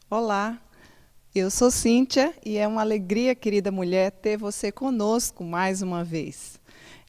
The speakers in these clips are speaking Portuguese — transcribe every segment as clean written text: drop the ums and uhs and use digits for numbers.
Olá, eu sou Cíntia e é uma alegria, querida mulher, ter você conosco mais uma vez.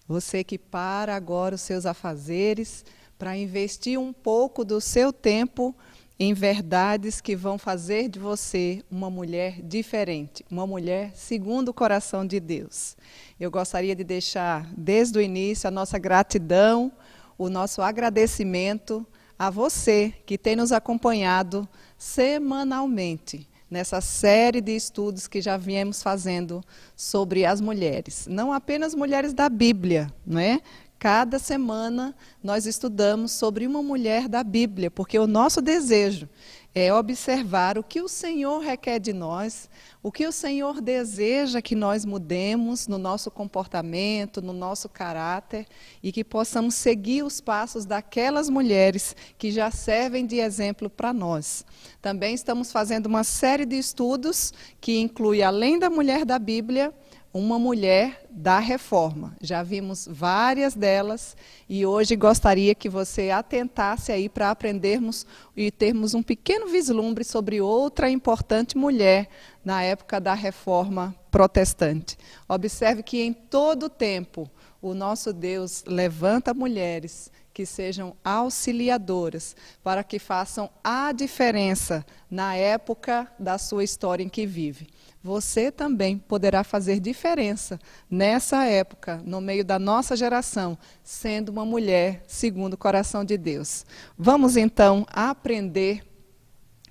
Você que para agora os seus afazeres para investir um pouco do seu tempo em verdades que vão fazer de você uma mulher diferente, uma mulher segundo o coração de Deus. Eu gostaria de deixar desde o início a nossa gratidão, o nosso agradecimento a você que tem nos acompanhado semanalmente nessa série de estudos que já viemos fazendo sobre as mulheres. Não apenas mulheres da Bíblia, não é? Cada semana nós estudamos sobre uma mulher da Bíblia, porque o nosso desejo é observar o que o Senhor requer de nós, o que o Senhor deseja que nós mudemos no nosso comportamento, no nosso caráter, e que possamos seguir os passos daquelas mulheres que já servem de exemplo para nós. Também estamos fazendo uma série de estudos que inclui, além da mulher da Bíblia, uma mulher da Reforma. Já vimos várias delas e hoje gostaria que você atentasse aí para aprendermos e termos um pequeno vislumbre sobre outra importante mulher na época da Reforma protestante. Observe que em todo tempo o nosso Deus levanta mulheres que sejam auxiliadoras, para que façam a diferença na época da sua história em que vive. Você também poderá fazer diferença nessa época, no meio da nossa geração, sendo uma mulher segundo o coração de Deus. Vamos então aprender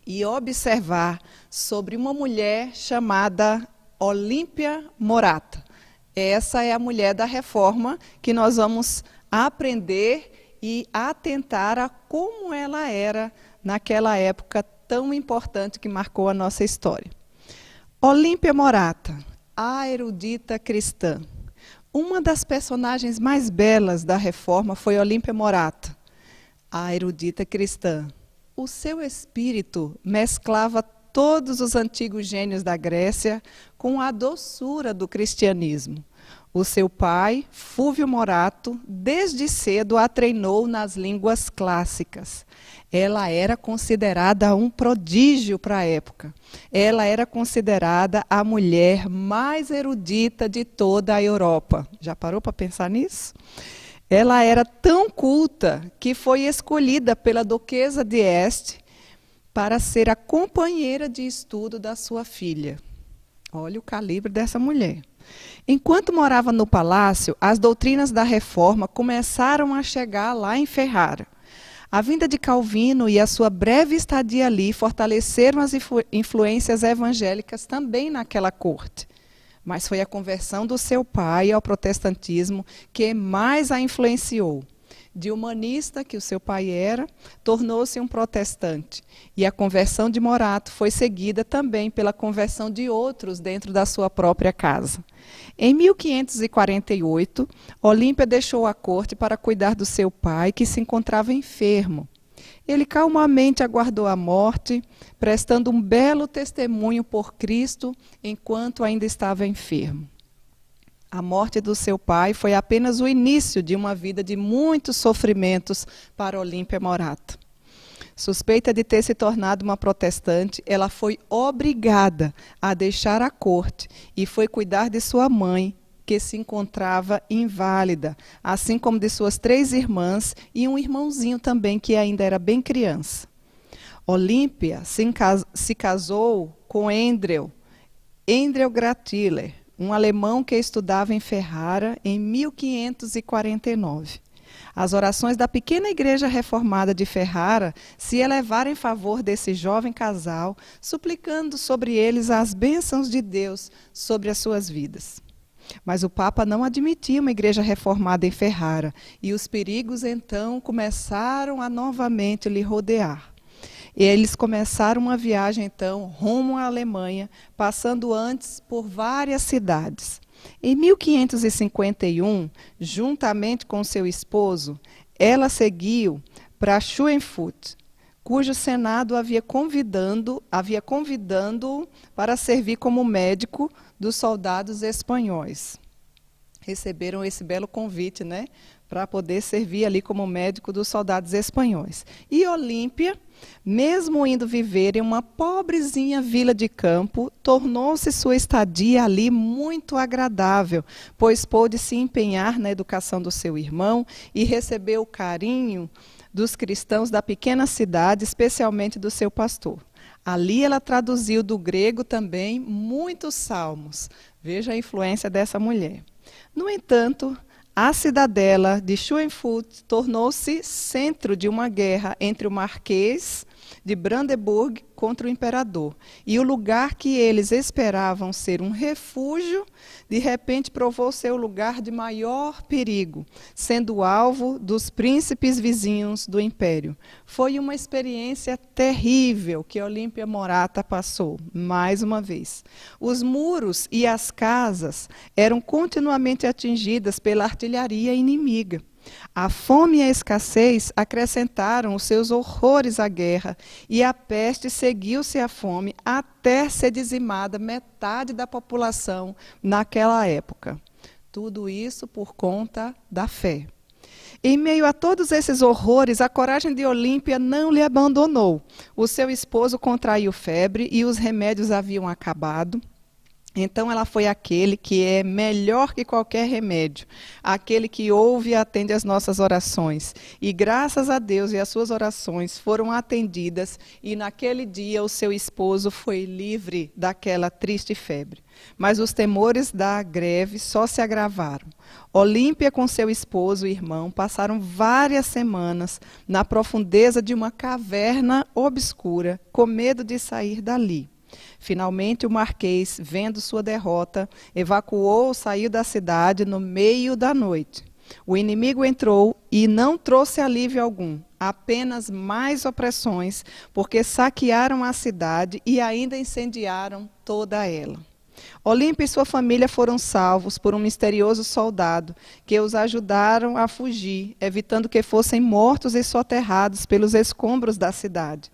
e observar sobre uma mulher chamada Olímpia Morata. Essa é a mulher da Reforma que nós vamos aprender e atentar a como ela era naquela época tão importante que marcou a nossa história. Olímpia Morata, a erudita cristã. Uma das personagens mais belas da Reforma foi Olímpia Morata, a erudita cristã. O seu espírito mesclava todos os antigos gênios da Grécia com a doçura do cristianismo. O seu pai, Fúvio Morato, desde cedo a treinou nas línguas clássicas. Ela era considerada um prodígio para a época. Ela era considerada a mulher mais erudita de toda a Europa. Já parou para pensar nisso? Ela era tão culta que foi escolhida pela duquesa de Este para ser a companheira de estudo da sua filha. Olha o calibre dessa mulher. Enquanto morava no palácio, as doutrinas da Reforma começaram a chegar lá em Ferrara. A vinda de Calvino e a sua breve estadia ali fortaleceram as influências evangélicas também naquela corte. Mas foi a conversão do seu pai ao protestantismo que mais a influenciou. De humanista, que o seu pai era, tornou-se um protestante. E a conversão de Morato foi seguida também pela conversão de outros dentro da sua própria casa. Em 1548, Olímpia deixou a corte para cuidar do seu pai, que se encontrava enfermo. Ele calmamente aguardou a morte, prestando um belo testemunho por Cristo enquanto ainda estava enfermo. A morte do seu pai foi apenas o início de uma vida de muitos sofrimentos para Olímpia Morata. Suspeita de ter se tornado uma protestante, ela foi obrigada a deixar a corte e foi cuidar de sua mãe, que se encontrava inválida, assim como de suas 3 irmãs e um irmãozinho também, que ainda era bem criança. Olímpia se casou com Endrel Gratiler, um alemão que estudava em Ferrara em 1549. As orações da pequena igreja reformada de Ferrara se elevaram em favor desse jovem casal, suplicando sobre eles as bênçãos de Deus sobre as suas vidas. Mas o Papa não admitia uma igreja reformada em Ferrara, e os perigos então começaram a novamente lhe rodear. Eles começaram uma viagem, então, rumo à Alemanha, passando antes por várias cidades. Em 1551, juntamente com seu esposo, ela seguiu para Schweinfurt, cujo Senado havia convidando para servir como médico dos soldados espanhóis. Receberam esse belo convite, né, para poder servir ali como médico dos soldados espanhóis. E Olímpia, mesmo indo viver em uma pobrezinha vila de campo, tornou-se sua estadia ali muito agradável, pois pôde se empenhar na educação do seu irmão e recebeu o carinho dos cristãos da pequena cidade, especialmente do seu pastor. Ali ela traduziu do grego também muitos salmos. Veja a influência dessa mulher. No entanto, a cidadela de Schweinfurt tornou-se centro de uma guerra entre o marquês de Brandeburg contra o imperador. E o lugar que eles esperavam ser um refúgio, de repente provou ser o lugar de maior perigo, sendo alvo dos príncipes vizinhos do império. Foi uma experiência terrível que Olímpia Morata passou, mais uma vez. Os muros e as casas eram continuamente atingidas pela artilharia inimiga. A fome e a escassez acrescentaram os seus horrores à guerra, e a peste seguiu-se à fome até ser dizimada metade da população naquela época. Tudo isso por conta da fé. Em meio a todos esses horrores, a coragem de Olímpia não lhe abandonou. O seu esposo contraiu febre e os remédios haviam acabado. Então ela foi aquele que é melhor que qualquer remédio, aquele que ouve e atende às nossas orações. E graças a Deus e as suas orações foram atendidas, e naquele dia o seu esposo foi livre daquela triste febre. Mas os temores da greve só se agravaram. Olímpia com seu esposo e irmão passaram várias semanas na profundeza de uma caverna obscura, com medo de sair dali. Finalmente, o marquês, vendo sua derrota, evacuou, saiu da cidade no meio da noite. O inimigo entrou e não trouxe alívio algum, apenas mais opressões, porque saquearam a cidade e ainda incendiaram toda ela. Olímpia e sua família foram salvos por um misterioso soldado que os ajudaram a fugir, evitando que fossem mortos e soterrados pelos escombros da cidade.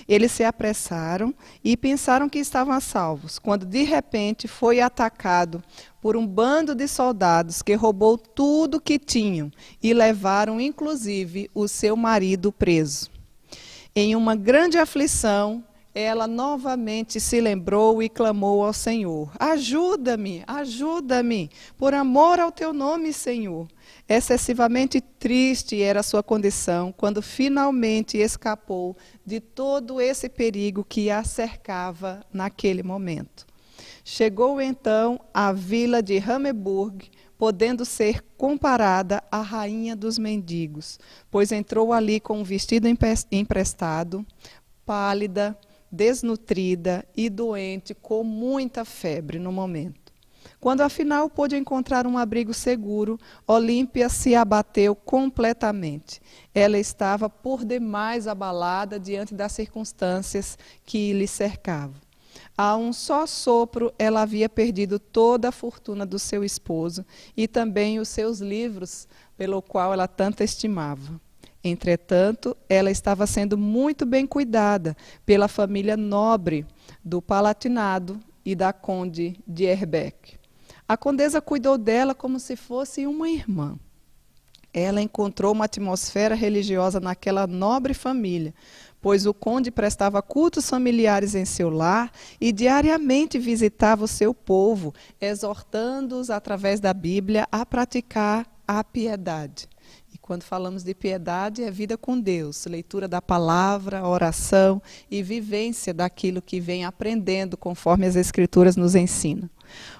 Eles se apressaram e pensaram que estavam a salvos, quando de repente foi atacado por um bando de soldados que roubou tudo que tinham e levaram inclusive o seu marido preso. Em uma grande aflição, ela novamente se lembrou e clamou ao Senhor: ajuda-me, ajuda-me, por amor ao teu nome, Senhor. Excessivamente triste era a sua condição quando finalmente escapou de todo esse perigo que a cercava naquele momento. Chegou então à vila de Hammeburg, podendo ser comparada à rainha dos mendigos, pois entrou ali com um vestido emprestado, pálida, desnutrida e doente, com muita febre no momento. Quando afinal pôde encontrar um abrigo seguro, Olímpia se abateu completamente. Ela estava por demais abalada diante das circunstâncias que lhe cercavam. A um só sopro, ela havia perdido toda a fortuna do seu esposo e também os seus livros, pelo qual ela tanto estimava. Entretanto, ela estava sendo muito bem cuidada pela família nobre do Palatinado e da conde de Erbeck. A condesa cuidou dela como se fosse uma irmã. Ela encontrou uma atmosfera religiosa naquela nobre família, pois o conde prestava cultos familiares em seu lar e diariamente visitava o seu povo, exortando-os através da Bíblia a praticar a piedade. E quando falamos de piedade, é vida com Deus, leitura da palavra, oração e vivência daquilo que vem aprendendo conforme as Escrituras nos ensinam.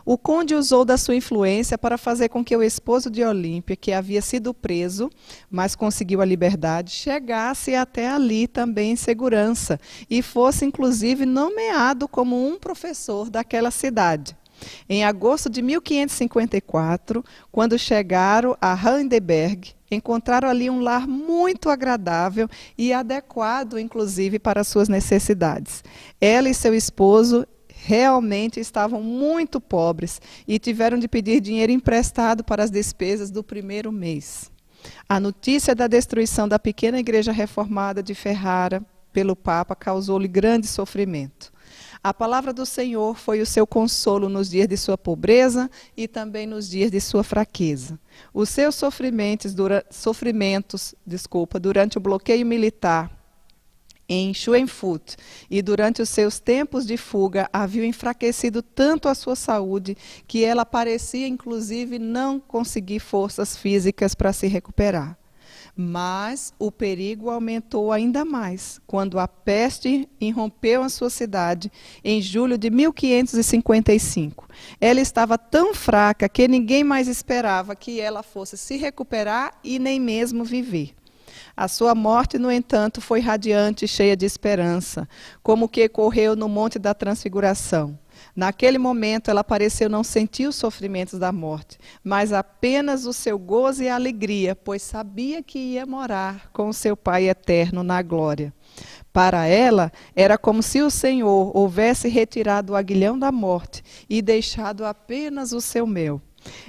O conde usou da sua influência para fazer com que o esposo de Olímpia, que havia sido preso, mas conseguiu a liberdade, chegasse até ali também em segurança e fosse inclusive nomeado como um professor daquela cidade. Em agosto de 1554, quando chegaram a Heidelberg, encontraram ali um lar muito agradável e adequado, inclusive, para suas necessidades. Ela e seu esposo realmente estavam muito pobres e tiveram de pedir dinheiro emprestado para as despesas do primeiro mês. A notícia da destruição da pequena igreja reformada de Ferrara pelo Papa causou-lhe grande sofrimento. A palavra do Senhor foi o seu consolo nos dias de sua pobreza e também nos dias de sua fraqueza. Os seus sofrimentos durante o bloqueio militar em Schweinfurt e durante os seus tempos de fuga haviam enfraquecido tanto a sua saúde que ela parecia inclusive não conseguir forças físicas para se recuperar. Mas o perigo aumentou ainda mais quando a peste irrompeu a sua cidade em julho de 1555. Ela estava tão fraca que ninguém mais esperava que ela fosse se recuperar e nem mesmo viver. A sua morte, no entanto, foi radiante e cheia de esperança, como que correu no Monte da Transfiguração. Naquele momento, ela pareceu não sentir os sofrimentos da morte, mas apenas o seu gozo e alegria, pois sabia que ia morar com o seu Pai eterno na glória. Para ela, era como se o Senhor houvesse retirado o aguilhão da morte e deixado apenas o seu mel.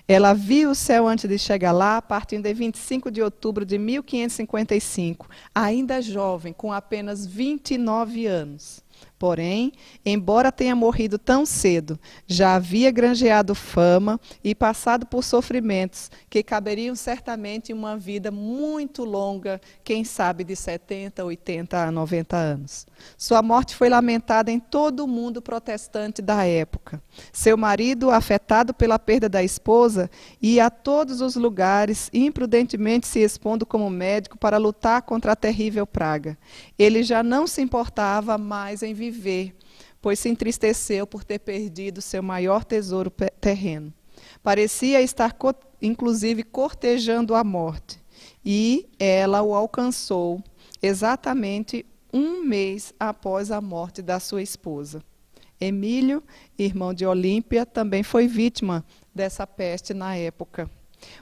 Ela viu o céu antes de chegar lá, partindo em 25 de outubro de 1555, ainda jovem, com apenas 29 anos. Porém, embora tenha morrido tão cedo, já havia granjeado fama e passado por sofrimentos que caberiam certamente em uma vida muito longa, quem sabe de 70, 80 a 90 anos. Sua morte foi lamentada em todo o mundo protestante da época. Seu marido, afetado pela perda da esposa, ia a todos os lugares, imprudentemente se expondo como médico para lutar contra a terrível praga. Ele já não se importava mais em viver, pois se entristeceu por ter perdido seu maior tesouro terreno. Parecia estar, inclusive, cortejando a morte. E ela o alcançou exatamente um mês após a morte da sua esposa. Emílio, irmão de Olímpia, também foi vítima dessa peste na época.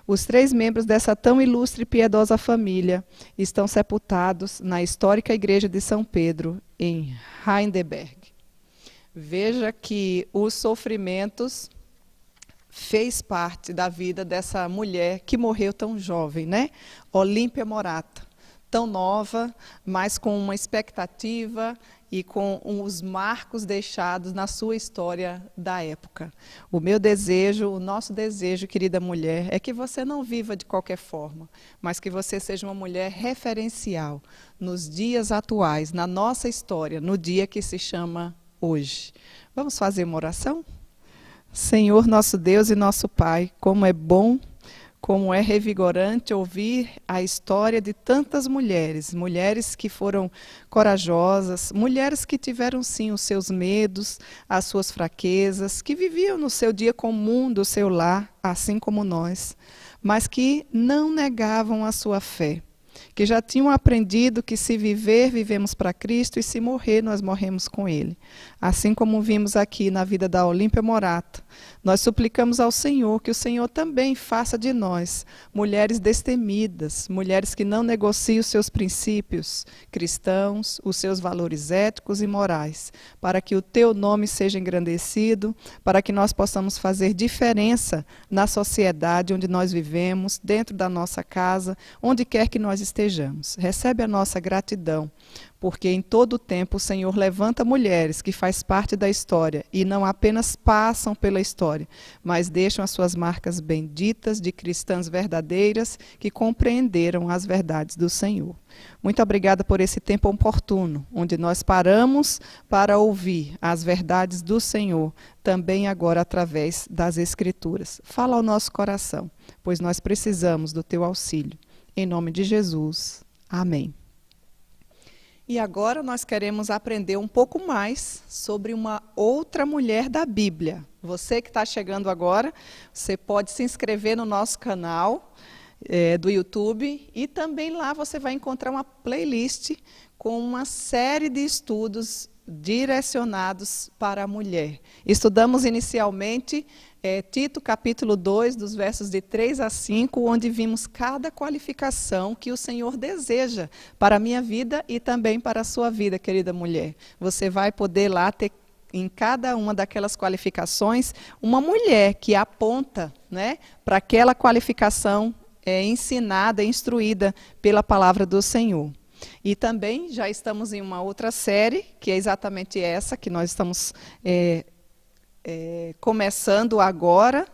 Os 3 membros dessa tão ilustre e piedosa família estão sepultados na histórica igreja de São Pedro, em Heidelberg. Veja que os sofrimentos fez parte da vida dessa mulher que morreu tão jovem, né? Olímpia Morata, tão nova, mas com uma expectativa e com os marcos deixados na sua história da época. O meu desejo, o nosso desejo, querida mulher, é que você não viva de qualquer forma, mas que você seja uma mulher referencial nos dias atuais, na nossa história, no dia que se chama hoje. Vamos fazer uma oração? Senhor, nosso Deus e nosso Pai, como é bom, como é revigorante ouvir a história de tantas mulheres, mulheres que foram corajosas, mulheres que tiveram sim os seus medos, as suas fraquezas, que viviam no seu dia comum do seu lar, assim como nós, mas que não negavam a sua fé, que já tinham aprendido que se viver, vivemos para Cristo, e se morrer, nós morremos com Ele. Assim como vimos aqui na vida da Olímpia Morata, nós suplicamos ao Senhor que o Senhor também faça de nós mulheres destemidas, mulheres que não negociam os seus princípios cristãos, os seus valores éticos e morais, para que o Teu nome seja engrandecido, para que nós possamos fazer diferença na sociedade onde nós vivemos, dentro da nossa casa, onde quer que nós estejamos. Recebe a nossa gratidão, porque em todo o tempo o Senhor levanta mulheres que faz parte da história e não apenas passam pela história, mas deixam as suas marcas benditas de cristãs verdadeiras que compreenderam as verdades do Senhor. Muito obrigada por esse tempo oportuno, onde nós paramos para ouvir as verdades do Senhor, também agora através das Escrituras. Fala ao nosso coração, pois nós precisamos do Teu auxílio. Em nome de Jesus. Amém. E agora nós queremos aprender um pouco mais sobre uma outra mulher da Bíblia. Você que está chegando agora, você pode se inscrever no nosso canal do YouTube e também lá você vai encontrar uma playlist com uma série de estudos direcionados para a mulher. Estudamos inicialmente Tito capítulo 2, dos versos de 3 a 5, onde vimos cada qualificação que o Senhor deseja para a minha vida e também para a sua vida, querida mulher. Você vai poder lá ter em cada uma daquelas qualificações uma mulher que aponta, né, para aquela qualificação ensinada, instruída pela palavra do Senhor. E também já estamos em uma outra série, que é exatamente essa, que nós estamos começando agora,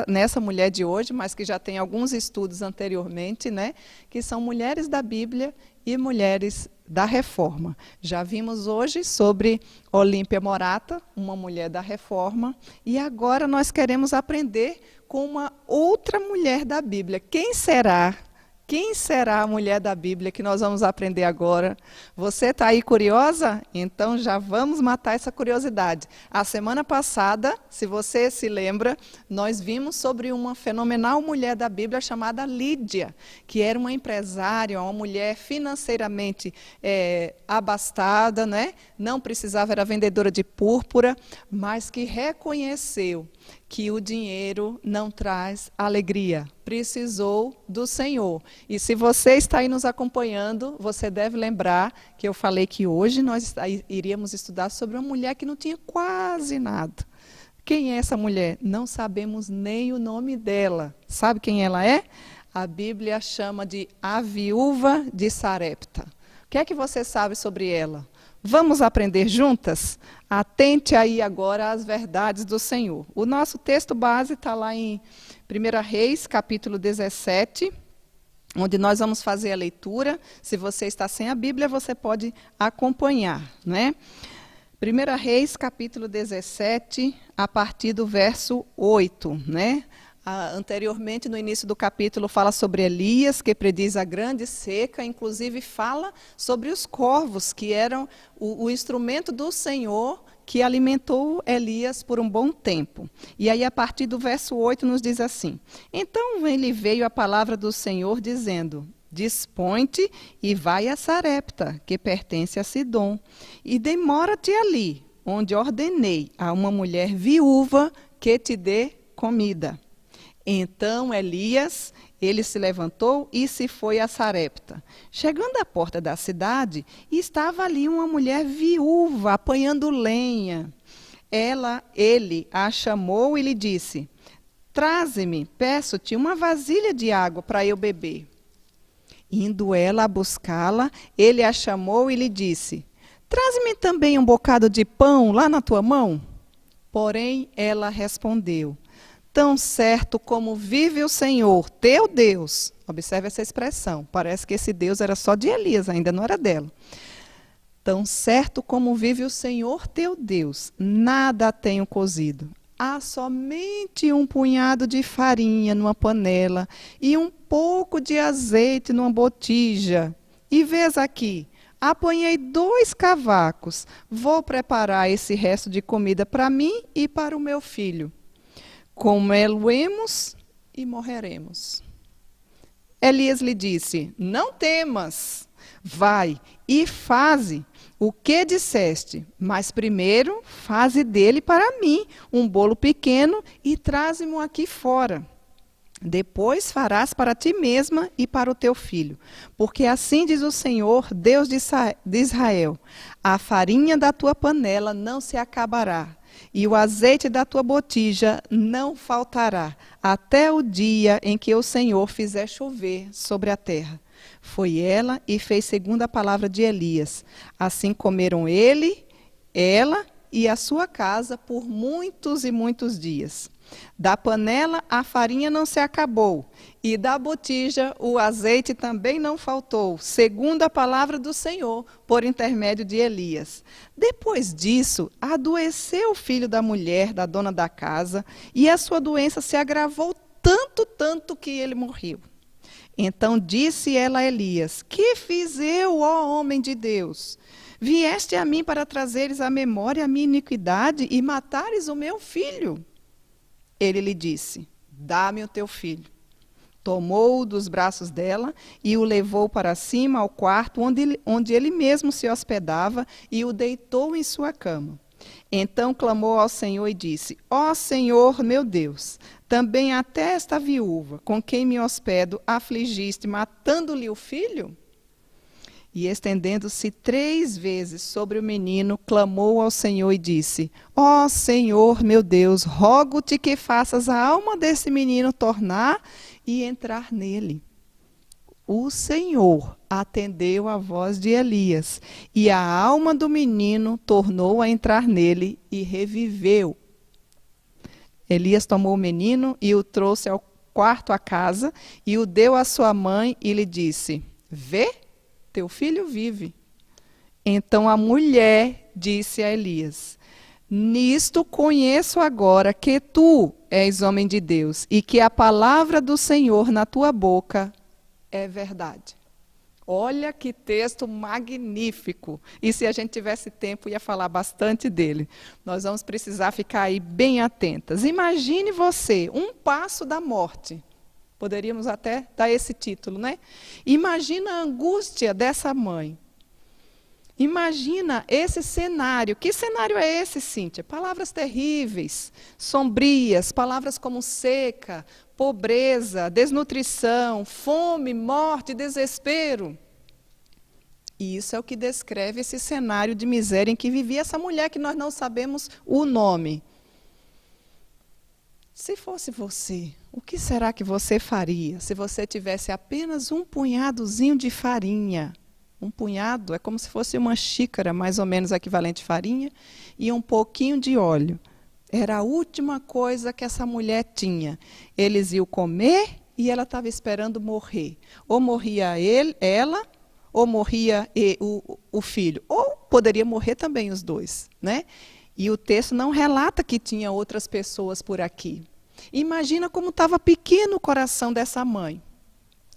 nessa mulher de hoje, mas que já tem alguns estudos anteriormente, né, que são mulheres da Bíblia e mulheres da Reforma. Já vimos hoje sobre Olímpia Morata, uma mulher da Reforma, e agora nós queremos aprender com uma outra mulher da Bíblia. Quem será? Quem será a mulher da Bíblia que nós vamos aprender agora? Você está aí curiosa? Então já vamos matar essa curiosidade. A semana passada, se você se lembra, nós vimos sobre uma fenomenal mulher da Bíblia chamada Lídia, que era uma empresária, uma mulher financeiramente abastada, né? Não precisava, era vendedora de púrpura, mas que reconheceu que o dinheiro não traz alegria. Precisou do Senhor. E se você está aí nos acompanhando, você deve lembrar que eu falei que hoje nós iríamos estudar sobre uma mulher que não tinha quase nada. Quem é essa mulher? Não sabemos nem o nome dela. Sabe quem ela é? A Bíblia chama de a viúva de Sarepta. O que é que você sabe sobre ela? Vamos aprender juntas? Atente aí agora às verdades do Senhor. O nosso texto base está lá em 1 Reis, capítulo 17, onde nós vamos fazer a leitura. Se você está sem a Bíblia, você pode acompanhar, né? 1 Reis, capítulo 17, a partir do verso 8, né? Anteriormente, no início do capítulo, fala sobre Elias, que prediz a grande seca, inclusive fala sobre os corvos, que eram o instrumento do Senhor que alimentou Elias por um bom tempo. E aí, a partir do verso 8, nos diz assim: Então lhe veio a palavra do Senhor, dizendo: Dispõe-te e vai a Sarepta, que pertence a Sidom, e demora-te ali, onde ordenei a uma mulher viúva que te dê comida. Então Elias, ele se levantou e se foi a Sarepta. Chegando à porta da cidade, estava ali uma mulher viúva, apanhando lenha. Ele a chamou e lhe disse: Traze-me, peço-te, uma vasilha de água para eu beber. Indo ela a buscá-la, ele a chamou e lhe disse: Traze-me também um bocado de pão lá na tua mão. Porém, ela respondeu: Tão certo como vive o Senhor, teu Deus. Observe essa expressão. Parece que esse Deus era só de Elias, ainda não era dela. Tão certo como vive o Senhor, teu Deus, nada tenho cozido. Há somente um punhado de farinha numa panela e um pouco de azeite numa botija. E vês aqui, apanhei 2 cavacos. Vou preparar esse resto de comida para mim e para o meu filho. Comê-lo-emos e morreremos. Elias lhe disse: Não temas, vai e faze o que disseste, mas primeiro faze dele para mim um bolo pequeno e traze-mo aqui fora. Depois farás para ti mesma e para o teu filho, porque assim diz o Senhor, Deus de Israel: a farinha da tua panela não se acabará, e o azeite da tua botija não faltará, até o dia em que o Senhor fizer chover sobre a terra. Foi ela e fez segundo a palavra de Elias. Assim comeram ela e a sua casa por muitos e muitos dias. Da panela a farinha não se acabou, e da botija o azeite também não faltou, segundo a palavra do Senhor, por intermédio de Elias. Depois disso, adoeceu o filho da mulher, da dona da casa, e a sua doença se agravou tanto que ele morreu. Então disse ela a Elias: Que fiz eu, ó homem de Deus? Vieste a mim para trazeres à memória a minha iniquidade e matares o meu filho? Ele lhe disse: Dá-me o teu filho. Tomou-o dos braços dela e o levou para cima ao quarto onde ele mesmo se hospedava e o deitou em sua cama. Então clamou ao Senhor e disse: Ó Senhor meu Deus, também até esta viúva com quem me hospedo afligiste, matando-lhe o filho? E estendendo-se 3 vezes sobre o menino, clamou ao Senhor e disse: Ó Senhor meu Deus, rogo-te que faças a alma desse menino tornar e entrar nele. O Senhor atendeu à voz de Elias, e a alma do menino tornou a entrar nele e reviveu. Elias tomou o menino e o trouxe ao quarto à casa, e o deu à sua mãe e lhe disse: vê, teu filho vive. Então a mulher disse a Elias: nisto conheço agora que tu és homem de Deus, e que a palavra do Senhor na tua boca é verdade. Olha que texto magnífico. E se a gente tivesse tempo, ia falar bastante dele. Nós vamos precisar ficar aí bem atentas. Imagine você, um passo da morte. Poderíamos até dar esse título, né? Imagina a angústia dessa mãe. Imagina esse cenário. Que cenário é esse, Cíntia? Palavras terríveis, sombrias, palavras como seca, pobreza, desnutrição, fome, morte, desespero. E isso é o que descreve esse cenário de miséria em que vivia essa mulher que nós não sabemos o nome. Se fosse você, o que será que você faria se você tivesse apenas um punhadozinho de farinha? Um punhado é como se fosse uma xícara, mais ou menos equivalente de farinha, e um pouquinho de óleo. Era a última coisa que essa mulher tinha. Eles iam comer e ela estava esperando morrer. Ou morria ela, ou morria o filho. Ou poderia morrer também os dois, né? E o texto não relata que tinha outras pessoas por aqui. Imagina como estava pequeno o coração dessa mãe.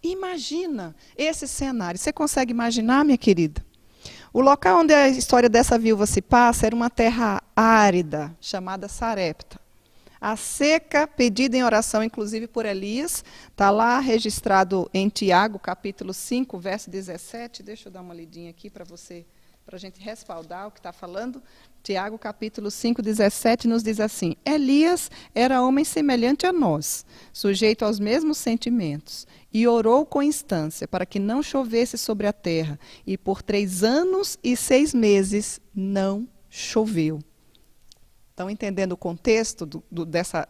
Imagina esse cenário. Você consegue imaginar, minha querida? O local onde a história dessa viúva se passa era uma terra árida, chamada Sarepta. A seca, pedida em oração, inclusive por Elias, está lá registrado em Tiago, capítulo 5, verso 17. Deixa eu dar uma lidinha aqui para a gente respaldar o que está falando. Tiago, capítulo 5, 17, nos diz assim: Elias era homem semelhante a nós, sujeito aos mesmos sentimentos, e orou com instância para que não chovesse sobre a terra, e por 3 anos e 6 meses não choveu. Estão entendendo o contexto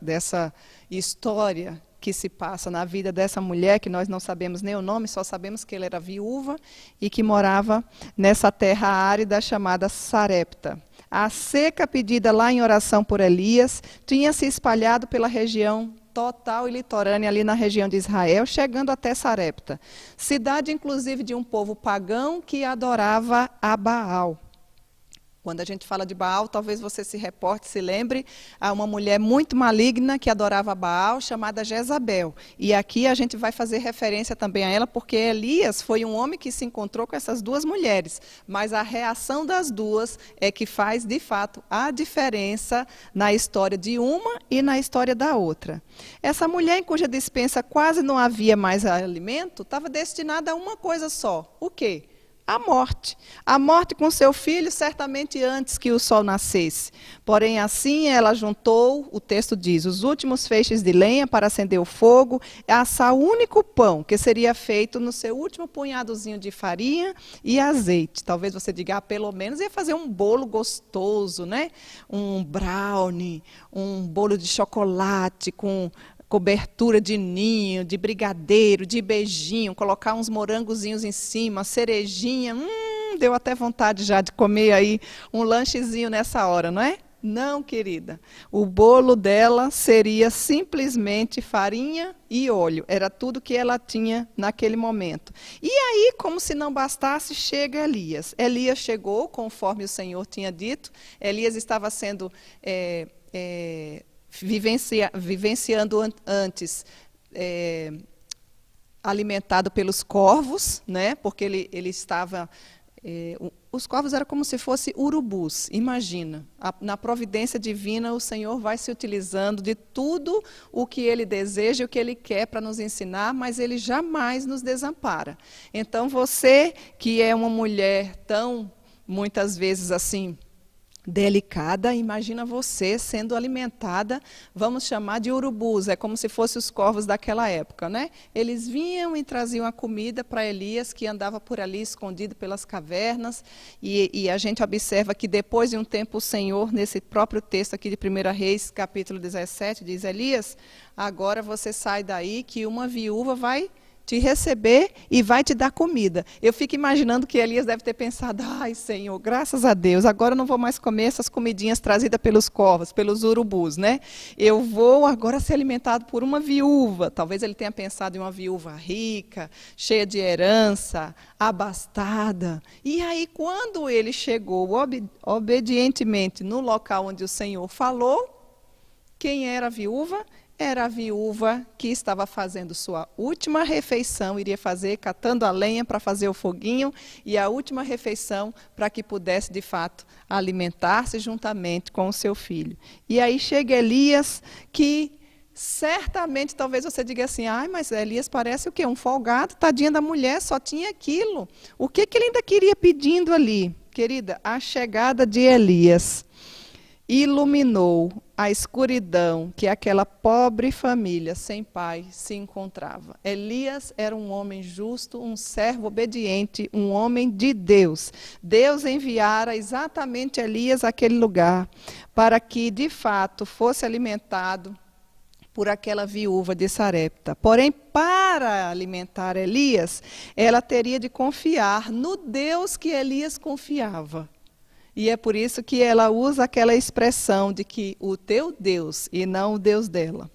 dessa história que se passa na vida dessa mulher, que nós não sabemos nem o nome, só sabemos que ela era viúva e que morava nessa terra árida chamada Sarepta. A seca pedida lá em oração por Elias tinha se espalhado pela região total e litorânea ali na região de Israel, chegando até Sarepta. Cidade, inclusive, de um povo pagão que adorava a Baal. Quando a gente fala de Baal, talvez você se reporte, se lembre, a uma mulher muito maligna que adorava Baal, chamada Jezabel. E aqui a gente vai fazer referência também a ela, porque Elias foi um homem que se encontrou com essas duas mulheres. Mas a reação das duas é que faz, de fato, a diferença na história de uma e na história da outra. Essa mulher, em cuja despensa quase não havia mais alimento, estava destinada a uma coisa só. O quê? A morte. A morte com seu filho, certamente antes que o sol nascesse. Porém, assim ela juntou, o texto diz, os últimos feixes de lenha para acender o fogo, assar o único pão que seria feito no seu último punhadozinho de farinha e azeite. Talvez você diga, pelo menos ia fazer um bolo gostoso, né? Um brownie, um bolo de chocolate com cobertura de ninho, de brigadeiro, de beijinho, colocar uns morangozinhos em cima, cerejinha. Deu até vontade já de comer aí um lanchezinho nessa hora, não é? Não, querida. O bolo dela seria simplesmente farinha e óleo. Era tudo que ela tinha naquele momento. E aí, como se não bastasse, chega Elias. Elias chegou, conforme o Senhor tinha dito. Elias estava sendo vivenciando antes, alimentado pelos corvos, né? Porque ele estava... os corvos eram como se fossem urubus, imagina. Na providência divina, o Senhor vai se utilizando de tudo o que Ele deseja, o que Ele quer para nos ensinar, mas Ele jamais nos desampara. Então, você que é uma mulher tão, muitas vezes assim, delicada, imagina você sendo alimentada, vamos chamar de urubus, é como se fossem os corvos daquela época, né? Eles vinham e traziam a comida para Elias, que andava por ali escondido pelas cavernas, e a gente observa que depois de um tempo o Senhor, nesse próprio texto aqui de 1 Reis, capítulo 17, diz, Elias, agora você sai daí que uma viúva vai te receber e vai te dar comida. Eu fico imaginando que Elias deve ter pensado, ai Senhor, graças a Deus, agora eu não vou mais comer essas comidinhas trazidas pelos corvos, pelos urubus, né? Eu vou agora ser alimentado por uma viúva. Talvez ele tenha pensado em uma viúva rica, cheia de herança, abastada. E aí, quando ele chegou obedientemente no local onde o Senhor falou, quem era a viúva? Era a viúva que estava fazendo sua última refeição, iria fazer, catando a lenha para fazer o foguinho, e a última refeição para que pudesse, de fato, alimentar-se juntamente com o seu filho. E aí chega Elias, que certamente, talvez você diga assim, ai, mas Elias parece o quê? Um folgado, tadinha da mulher, só tinha aquilo. O que ele ainda queria pedindo ali? Querida, a chegada de Elias iluminou a escuridão que aquela pobre família sem pai se encontrava. Elias era um homem justo, um servo obediente, um homem de Deus. Deus enviara exatamente Elias àquele lugar para que, de fato, fosse alimentado por aquela viúva de Sarepta. Porém, para alimentar Elias, ela teria de confiar no Deus que Elias confiava. E é por isso que ela usa aquela expressão de que o teu Deus e não o Deus dela.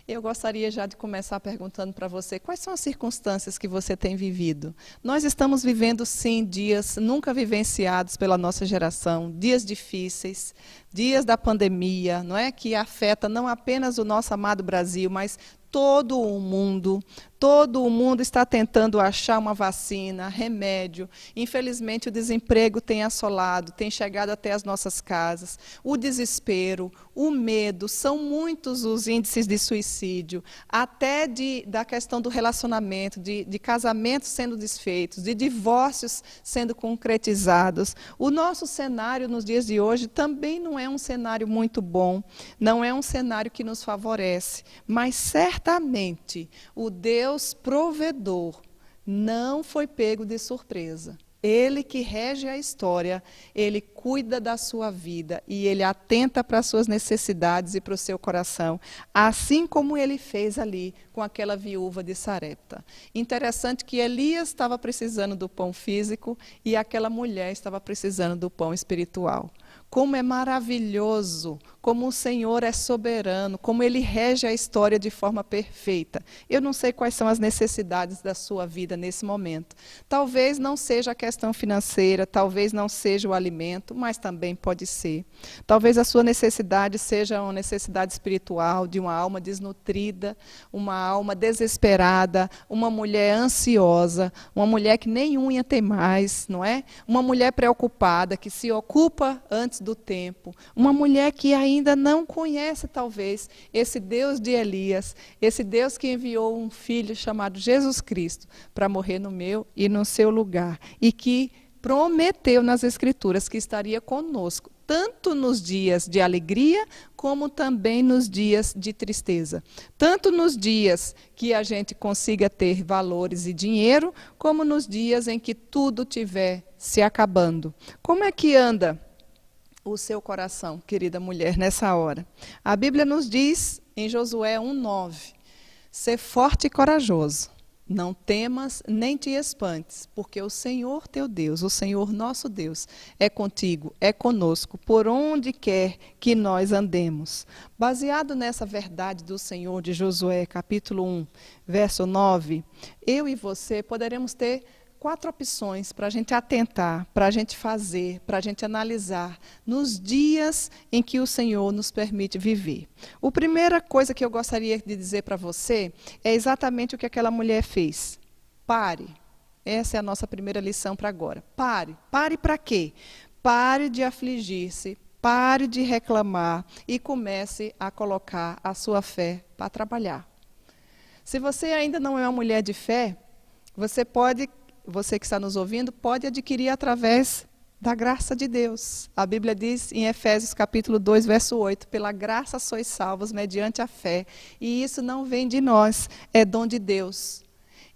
Eu gostaria já de começar perguntando para você, quais são as circunstâncias que você tem vivido? Nós estamos vivendo, sim, dias nunca vivenciados pela nossa geração, dias difíceis, dias da pandemia, não é? Que afeta não apenas o nosso amado Brasil, mas todo o mundo. Todo o mundo está tentando achar uma vacina, remédio. Infelizmente, o desemprego tem assolado, tem chegado até as nossas casas. O desespero, o medo, são muitos os índices de suicídio, até da questão do relacionamento, de casamentos sendo desfeitos, de divórcios sendo concretizados. O nosso cenário nos dias de hoje também não é um cenário muito bom, não é um cenário que nos favorece, mas certamente o Deus provedor não foi pego de surpresa. Ele que rege a história, ele cuida da sua vida e ele atenta para as suas necessidades e para o seu coração, assim como ele fez ali com aquela viúva de Sarepta. Interessante que Elias estava precisando do pão físico e aquela mulher estava precisando do pão espiritual. Como é maravilhoso, como o Senhor é soberano, como Ele rege a história de forma perfeita. Eu não sei quais são as necessidades da sua vida nesse momento. Talvez não seja a questão financeira, talvez não seja o alimento, mas também pode ser. Talvez a sua necessidade seja uma necessidade espiritual, de uma alma desnutrida, uma alma desesperada, uma mulher ansiosa, uma mulher que nem unha tem mais, não é? Uma mulher preocupada, que se ocupa antes do tempo, uma mulher que ainda não conhece talvez esse Deus de Elias, esse Deus que enviou um filho chamado Jesus Cristo para morrer no meu e no seu lugar e que prometeu nas Escrituras que estaria conosco, tanto nos dias de alegria, como também nos dias de tristeza. Tanto nos dias que a gente consiga ter valores e dinheiro, como nos dias em que tudo estiver se acabando. Como é que anda o seu coração, querida mulher, nessa hora? A Bíblia nos diz, em Josué 1:9, ser forte e corajoso. Não temas nem te espantes, porque o Senhor teu Deus, o Senhor nosso Deus, é contigo, é conosco, por onde quer que nós andemos. Baseado nessa verdade do Senhor de Josué, capítulo 1, verso 9, eu e você poderemos ter 4 opções para a gente atentar, para a gente fazer, para a gente analisar nos dias em que o Senhor nos permite viver. A primeira coisa que eu gostaria de dizer para você é exatamente o que aquela mulher fez. Pare. Essa é a nossa primeira lição para agora. Pare. Pare para quê? Pare de afligir-se, pare de reclamar e comece a colocar a sua fé para trabalhar. Se você ainda não é uma mulher de fé, você que está nos ouvindo, pode adquirir através da graça de Deus. A Bíblia diz em Efésios capítulo 2, verso 8, pela graça sois salvos mediante a fé. E isso não vem de nós, é dom de Deus.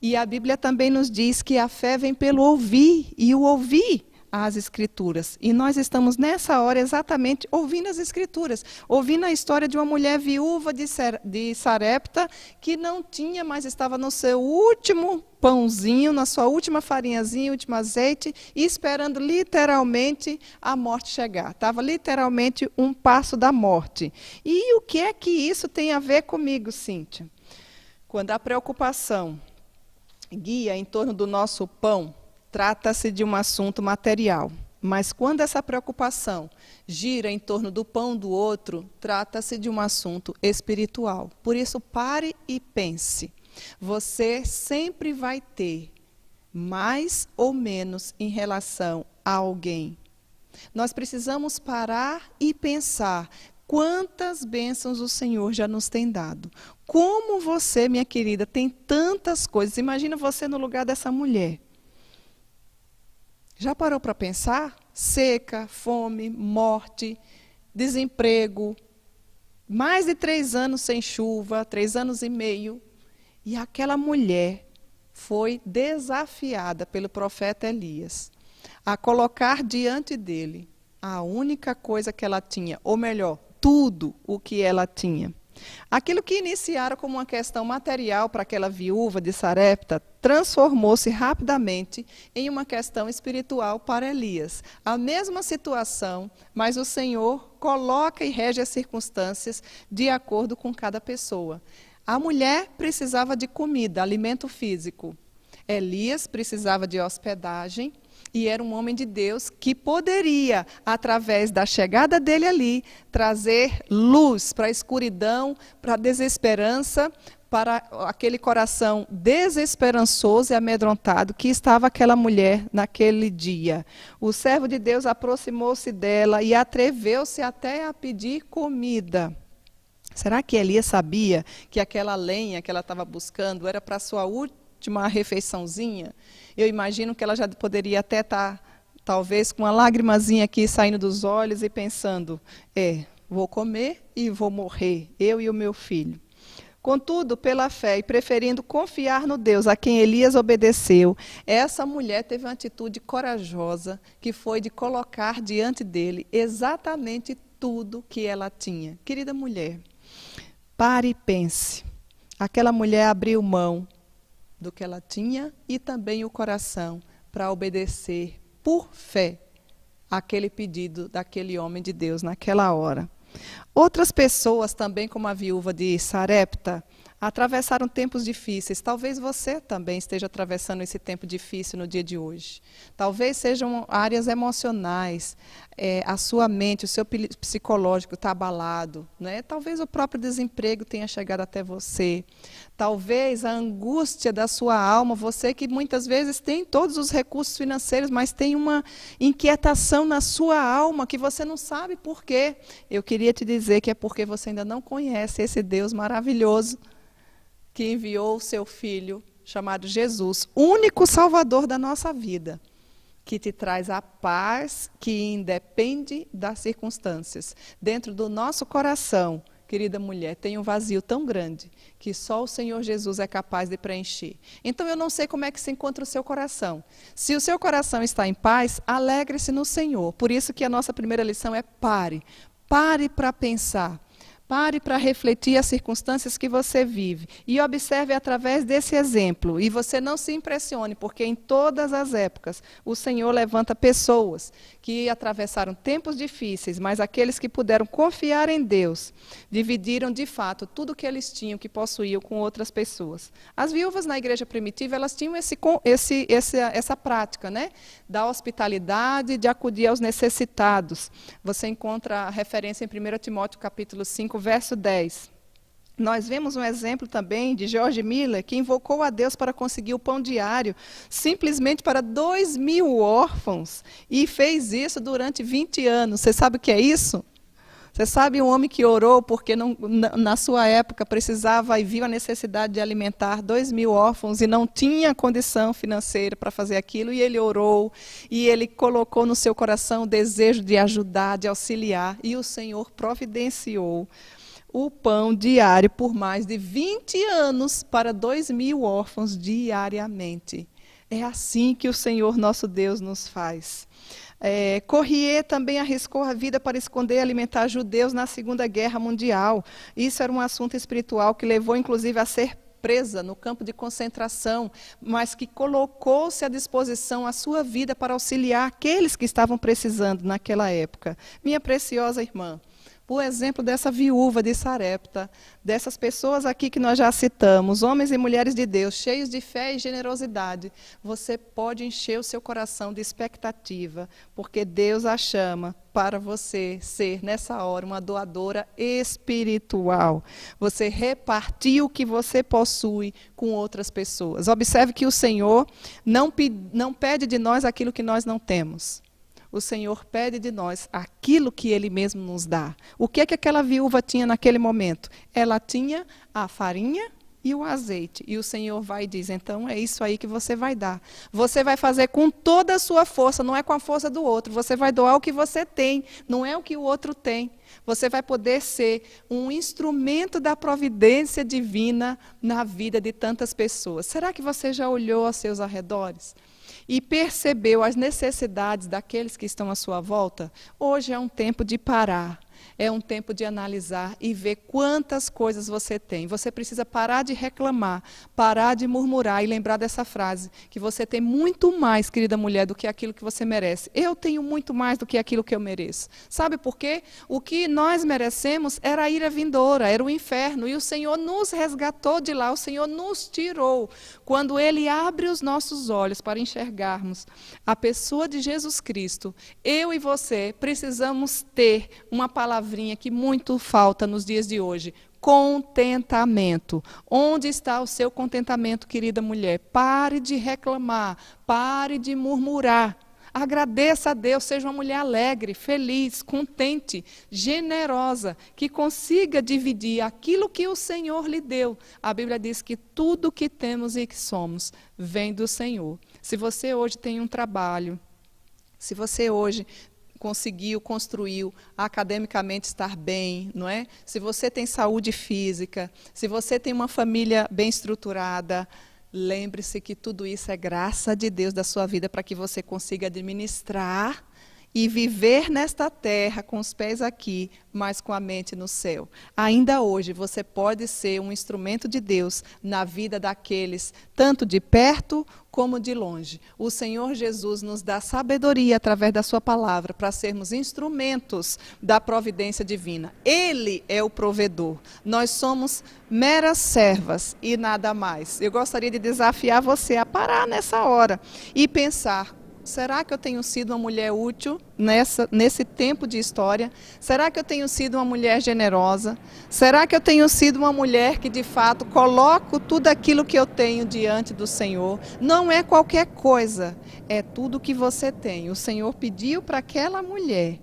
E a Bíblia também nos diz que a fé vem pelo ouvir, e o ouvir às Escrituras. E nós estamos nessa hora exatamente ouvindo as Escrituras, ouvindo a história de uma mulher viúva de Sarepta, que não tinha, mas estava no seu último pãozinho, na sua última farinhazinha, último azeite, e esperando literalmente a morte chegar. Estava literalmente um passo da morte. E o que é que isso tem a ver comigo, Cíntia? Quando a preocupação guia em torno do nosso pão, trata-se de um assunto material. Mas quando essa preocupação gira em torno do pão do outro, trata-se de um assunto espiritual. Por isso, pare e pense. Você sempre vai ter mais ou menos em relação a alguém. Nós precisamos parar e pensar quantas bênçãos o Senhor já nos tem dado. Como você, minha querida, tem tantas coisas. Imagina você no lugar dessa mulher. Já parou para pensar? Seca, fome, morte, desemprego, mais de 3 anos sem chuva, 3 anos e meio. E aquela mulher foi desafiada pelo profeta Elias a colocar diante dele a única coisa que ela tinha, ou melhor, tudo o que ela tinha. Aquilo que iniciara como uma questão material para aquela viúva de Sarepta, transformou-se rapidamente em uma questão espiritual para Elias. A mesma situação, mas o Senhor coloca e rege as circunstâncias de acordo com cada pessoa. A mulher precisava de comida, alimento físico. Elias precisava de hospedagem e era um homem de Deus que poderia, através da chegada dele ali, trazer luz para a escuridão, para a desesperança, para aquele coração desesperançoso e amedrontado que estava aquela mulher naquele dia. O servo de Deus aproximou-se dela e atreveu-se até a pedir comida. Será que Elias sabia que aquela lenha que ela estava buscando era para a sua última refeiçãozinha? Eu imagino que ela já poderia até estar, talvez, com uma lagrimazinha aqui saindo dos olhos e pensando, vou comer e vou morrer, eu e o meu filho. Contudo, pela fé e preferindo confiar no Deus a quem Elias obedeceu, essa mulher teve uma atitude corajosa, que foi de colocar diante dele exatamente tudo que ela tinha. Querida mulher, pare e pense. Aquela mulher abriu mão do que ela tinha e também o coração para obedecer por fé aquele pedido daquele homem de Deus naquela hora. Outras pessoas também, como a viúva de Sarepta, atravessaram tempos difíceis. Talvez você também esteja atravessando esse tempo difícil no dia de hoje. Talvez sejam áreas emocionais, a sua mente, o seu psicológico está abalado, né? Talvez o próprio desemprego tenha chegado até você. Talvez a angústia da sua alma, você que muitas vezes tem todos os recursos financeiros, mas tem uma inquietação na sua alma que você não sabe por quê. Eu queria te dizer que é porque você ainda não conhece esse Deus maravilhoso que enviou o seu Filho, chamado Jesus, único Salvador da nossa vida, que te traz a paz que independe das circunstâncias. Dentro do nosso coração, querida mulher, tem um vazio tão grande que só o Senhor Jesus é capaz de preencher. Então eu não sei como é que se encontra o seu coração. Se o seu coração está em paz, alegre-se no Senhor. Por isso que a nossa primeira lição é pare. Pare para pensar. Pare para refletir as circunstâncias que você vive e observe através desse exemplo. E você não se impressione, porque em todas as épocas o Senhor levanta pessoas que atravessaram tempos difíceis, mas aqueles que puderam confiar em Deus, dividiram de fato tudo que eles tinham, que possuíam, com outras pessoas. As viúvas na igreja primitiva, elas tinham essa prática, né? Da hospitalidade, de acudir aos necessitados. Você encontra a referência em 1 Timóteo capítulo 5, verso 10. Nós vemos um exemplo também de George Miller, que invocou a Deus para conseguir o pão diário, simplesmente para 2.000 órfãos, e fez isso durante 20 anos. Você sabe o que é isso? Você sabe um homem que orou porque na sua época precisava e viu a necessidade de alimentar 2.000 órfãos e não tinha condição financeira para fazer aquilo, e ele orou, e ele colocou no seu coração o desejo de ajudar, de auxiliar, e o Senhor providenciou o pão diário por mais de 20 anos para 2.000 órfãos diariamente. É assim que o Senhor nosso Deus nos faz. Corrier também arriscou a vida para esconder e alimentar judeus na Segunda Guerra Mundial. Isso era um assunto espiritual que levou, inclusive, a ser presa no campo de concentração, mas que colocou-se à disposição a sua vida para auxiliar aqueles que estavam precisando naquela época. Minha preciosa irmã, o exemplo dessa viúva de Sarepta, dessas pessoas aqui que nós já citamos, homens e mulheres de Deus, cheios de fé e generosidade, você pode encher o seu coração de expectativa, porque Deus a chama para você ser, nessa hora, uma doadora espiritual. Você repartir o que você possui com outras pessoas. Observe que o Senhor não pede de nós aquilo que nós não temos. O Senhor pede de nós aquilo que Ele mesmo nos dá. O que é que aquela viúva tinha naquele momento? Ela tinha a farinha e o azeite. E o Senhor vai e diz, então é isso aí que você vai dar. Você vai fazer com toda a sua força, não é com a força do outro. Você vai doar o que você tem, não é o que o outro tem. Você vai poder ser um instrumento da providência divina na vida de tantas pessoas. Será que você já olhou aos seus arredores e percebeu as necessidades daqueles que estão à sua volta? Hoje é um tempo de parar, é um tempo de analisar e ver quantas coisas você tem. Você precisa parar de reclamar, parar de murmurar e lembrar dessa frase, que você tem muito mais, querida mulher, do que aquilo que você merece. Eu tenho muito mais do que aquilo que eu mereço. Sabe por quê? O que nós merecemos era a ira vindoura, era o inferno, e o Senhor nos resgatou de lá, o Senhor nos tirou. Quando Ele abre os nossos olhos para enxergarmos a pessoa de Jesus Cristo, eu e você precisamos ter uma palavrinha que muito falta nos dias de hoje: contentamento. Onde está o seu contentamento, querida mulher? Pare de reclamar, pare de murmurar. Agradeça a Deus, seja uma mulher alegre, feliz, contente, generosa, que consiga dividir aquilo que o Senhor lhe deu. A Bíblia diz que tudo que temos e que somos vem do Senhor. Se você hoje tem um trabalho, se você hoje conseguiu, construiu, academicamente estar bem, não é? Se você tem saúde física, se você tem uma família bem estruturada, lembre-se que tudo isso é graça de Deus da sua vida para que você consiga administrar e viver nesta terra com os pés aqui, mas com a mente no céu. Ainda hoje você pode ser um instrumento de Deus na vida daqueles, tanto de perto como de longe. O Senhor Jesus nos dá sabedoria através da sua palavra para sermos instrumentos da providência divina. Ele é o provedor. Nós somos meras servas e nada mais. Eu gostaria de desafiar você a parar nessa hora e pensar: será que eu tenho sido uma mulher útil nesse tempo de história? Será que eu tenho sido uma mulher generosa? Será que eu tenho sido uma mulher que, de fato, coloco tudo aquilo que eu tenho diante do Senhor? Não é qualquer coisa, é tudo que você tem. O Senhor pediu para aquela mulher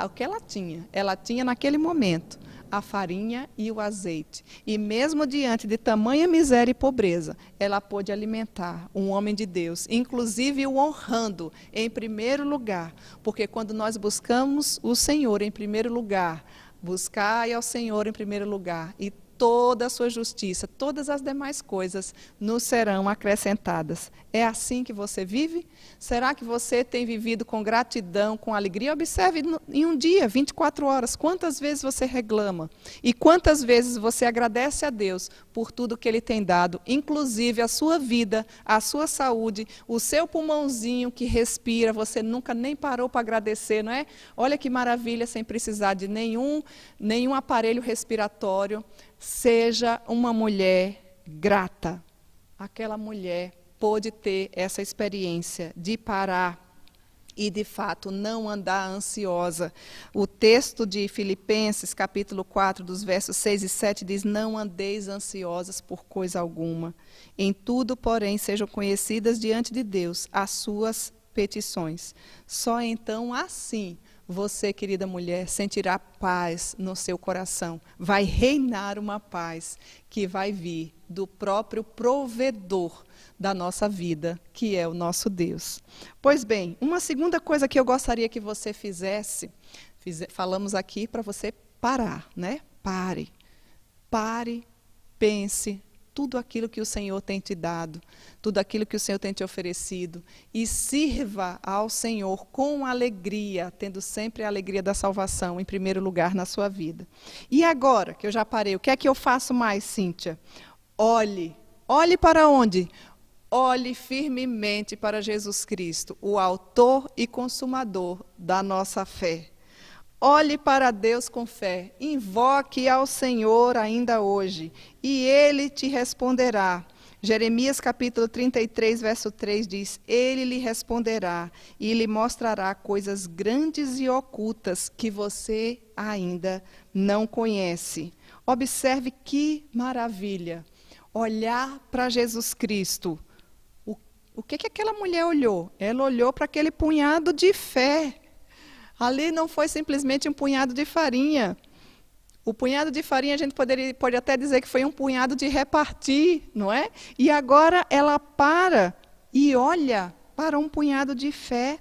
o que ela tinha. Ela tinha naquele momento a farinha e o azeite. E mesmo diante de tamanha miséria e pobreza, ela pôde alimentar um homem de Deus, inclusive o honrando em primeiro lugar. Porque quando nós buscamos o Senhor em primeiro lugar, buscai ao Senhor em primeiro lugar, e toda a sua justiça, todas as demais coisas nos serão acrescentadas. É assim que você vive? Será que você tem vivido com gratidão, com alegria? Observe em um dia, 24 horas, quantas vezes você reclama e quantas vezes você agradece a Deus por tudo que Ele tem dado, inclusive a sua vida, a sua saúde, o seu pulmãozinho que respira, você nunca nem parou para agradecer, não é? Olha que maravilha, sem precisar de nenhum aparelho respiratório. Seja uma mulher grata. Aquela mulher pôde ter essa experiência de parar e, de fato, não andar ansiosa. O texto de Filipenses, capítulo 4, dos versos 6 e 7, diz: não andeis ansiosas por coisa alguma. Em tudo, porém, sejam conhecidas diante de Deus as suas petições. Só então, assim, você, querida mulher, sentirá paz no seu coração. Vai reinar uma paz que vai vir do próprio provedor da nossa vida, que é o nosso Deus. Pois bem, uma segunda coisa que eu gostaria que você fizesse, falamos aqui para você parar, né? Pare, pense, tudo aquilo que o Senhor tem te dado, tudo aquilo que o Senhor tem te oferecido, e sirva ao Senhor com alegria, tendo sempre a alegria da salvação em primeiro lugar na sua vida. E agora que eu já parei, o que é que eu faço mais, Cíntia? Olhe para onde? Olhe firmemente para Jesus Cristo, o autor e consumador da nossa fé. Olhe para Deus com fé, invoque ao Senhor ainda hoje, e Ele te responderá. Jeremias capítulo 33, verso 3 diz: Ele lhe responderá e lhe mostrará coisas grandes e ocultas que você ainda não conhece. Observe que maravilha, olhar para Jesus Cristo. O que aquela mulher olhou? Ela olhou para aquele punhado de fé. Ali não foi simplesmente um punhado de farinha. O punhado de farinha a gente pode até dizer que foi um punhado de repartir, não é? E agora ela para e olha para um punhado de fé.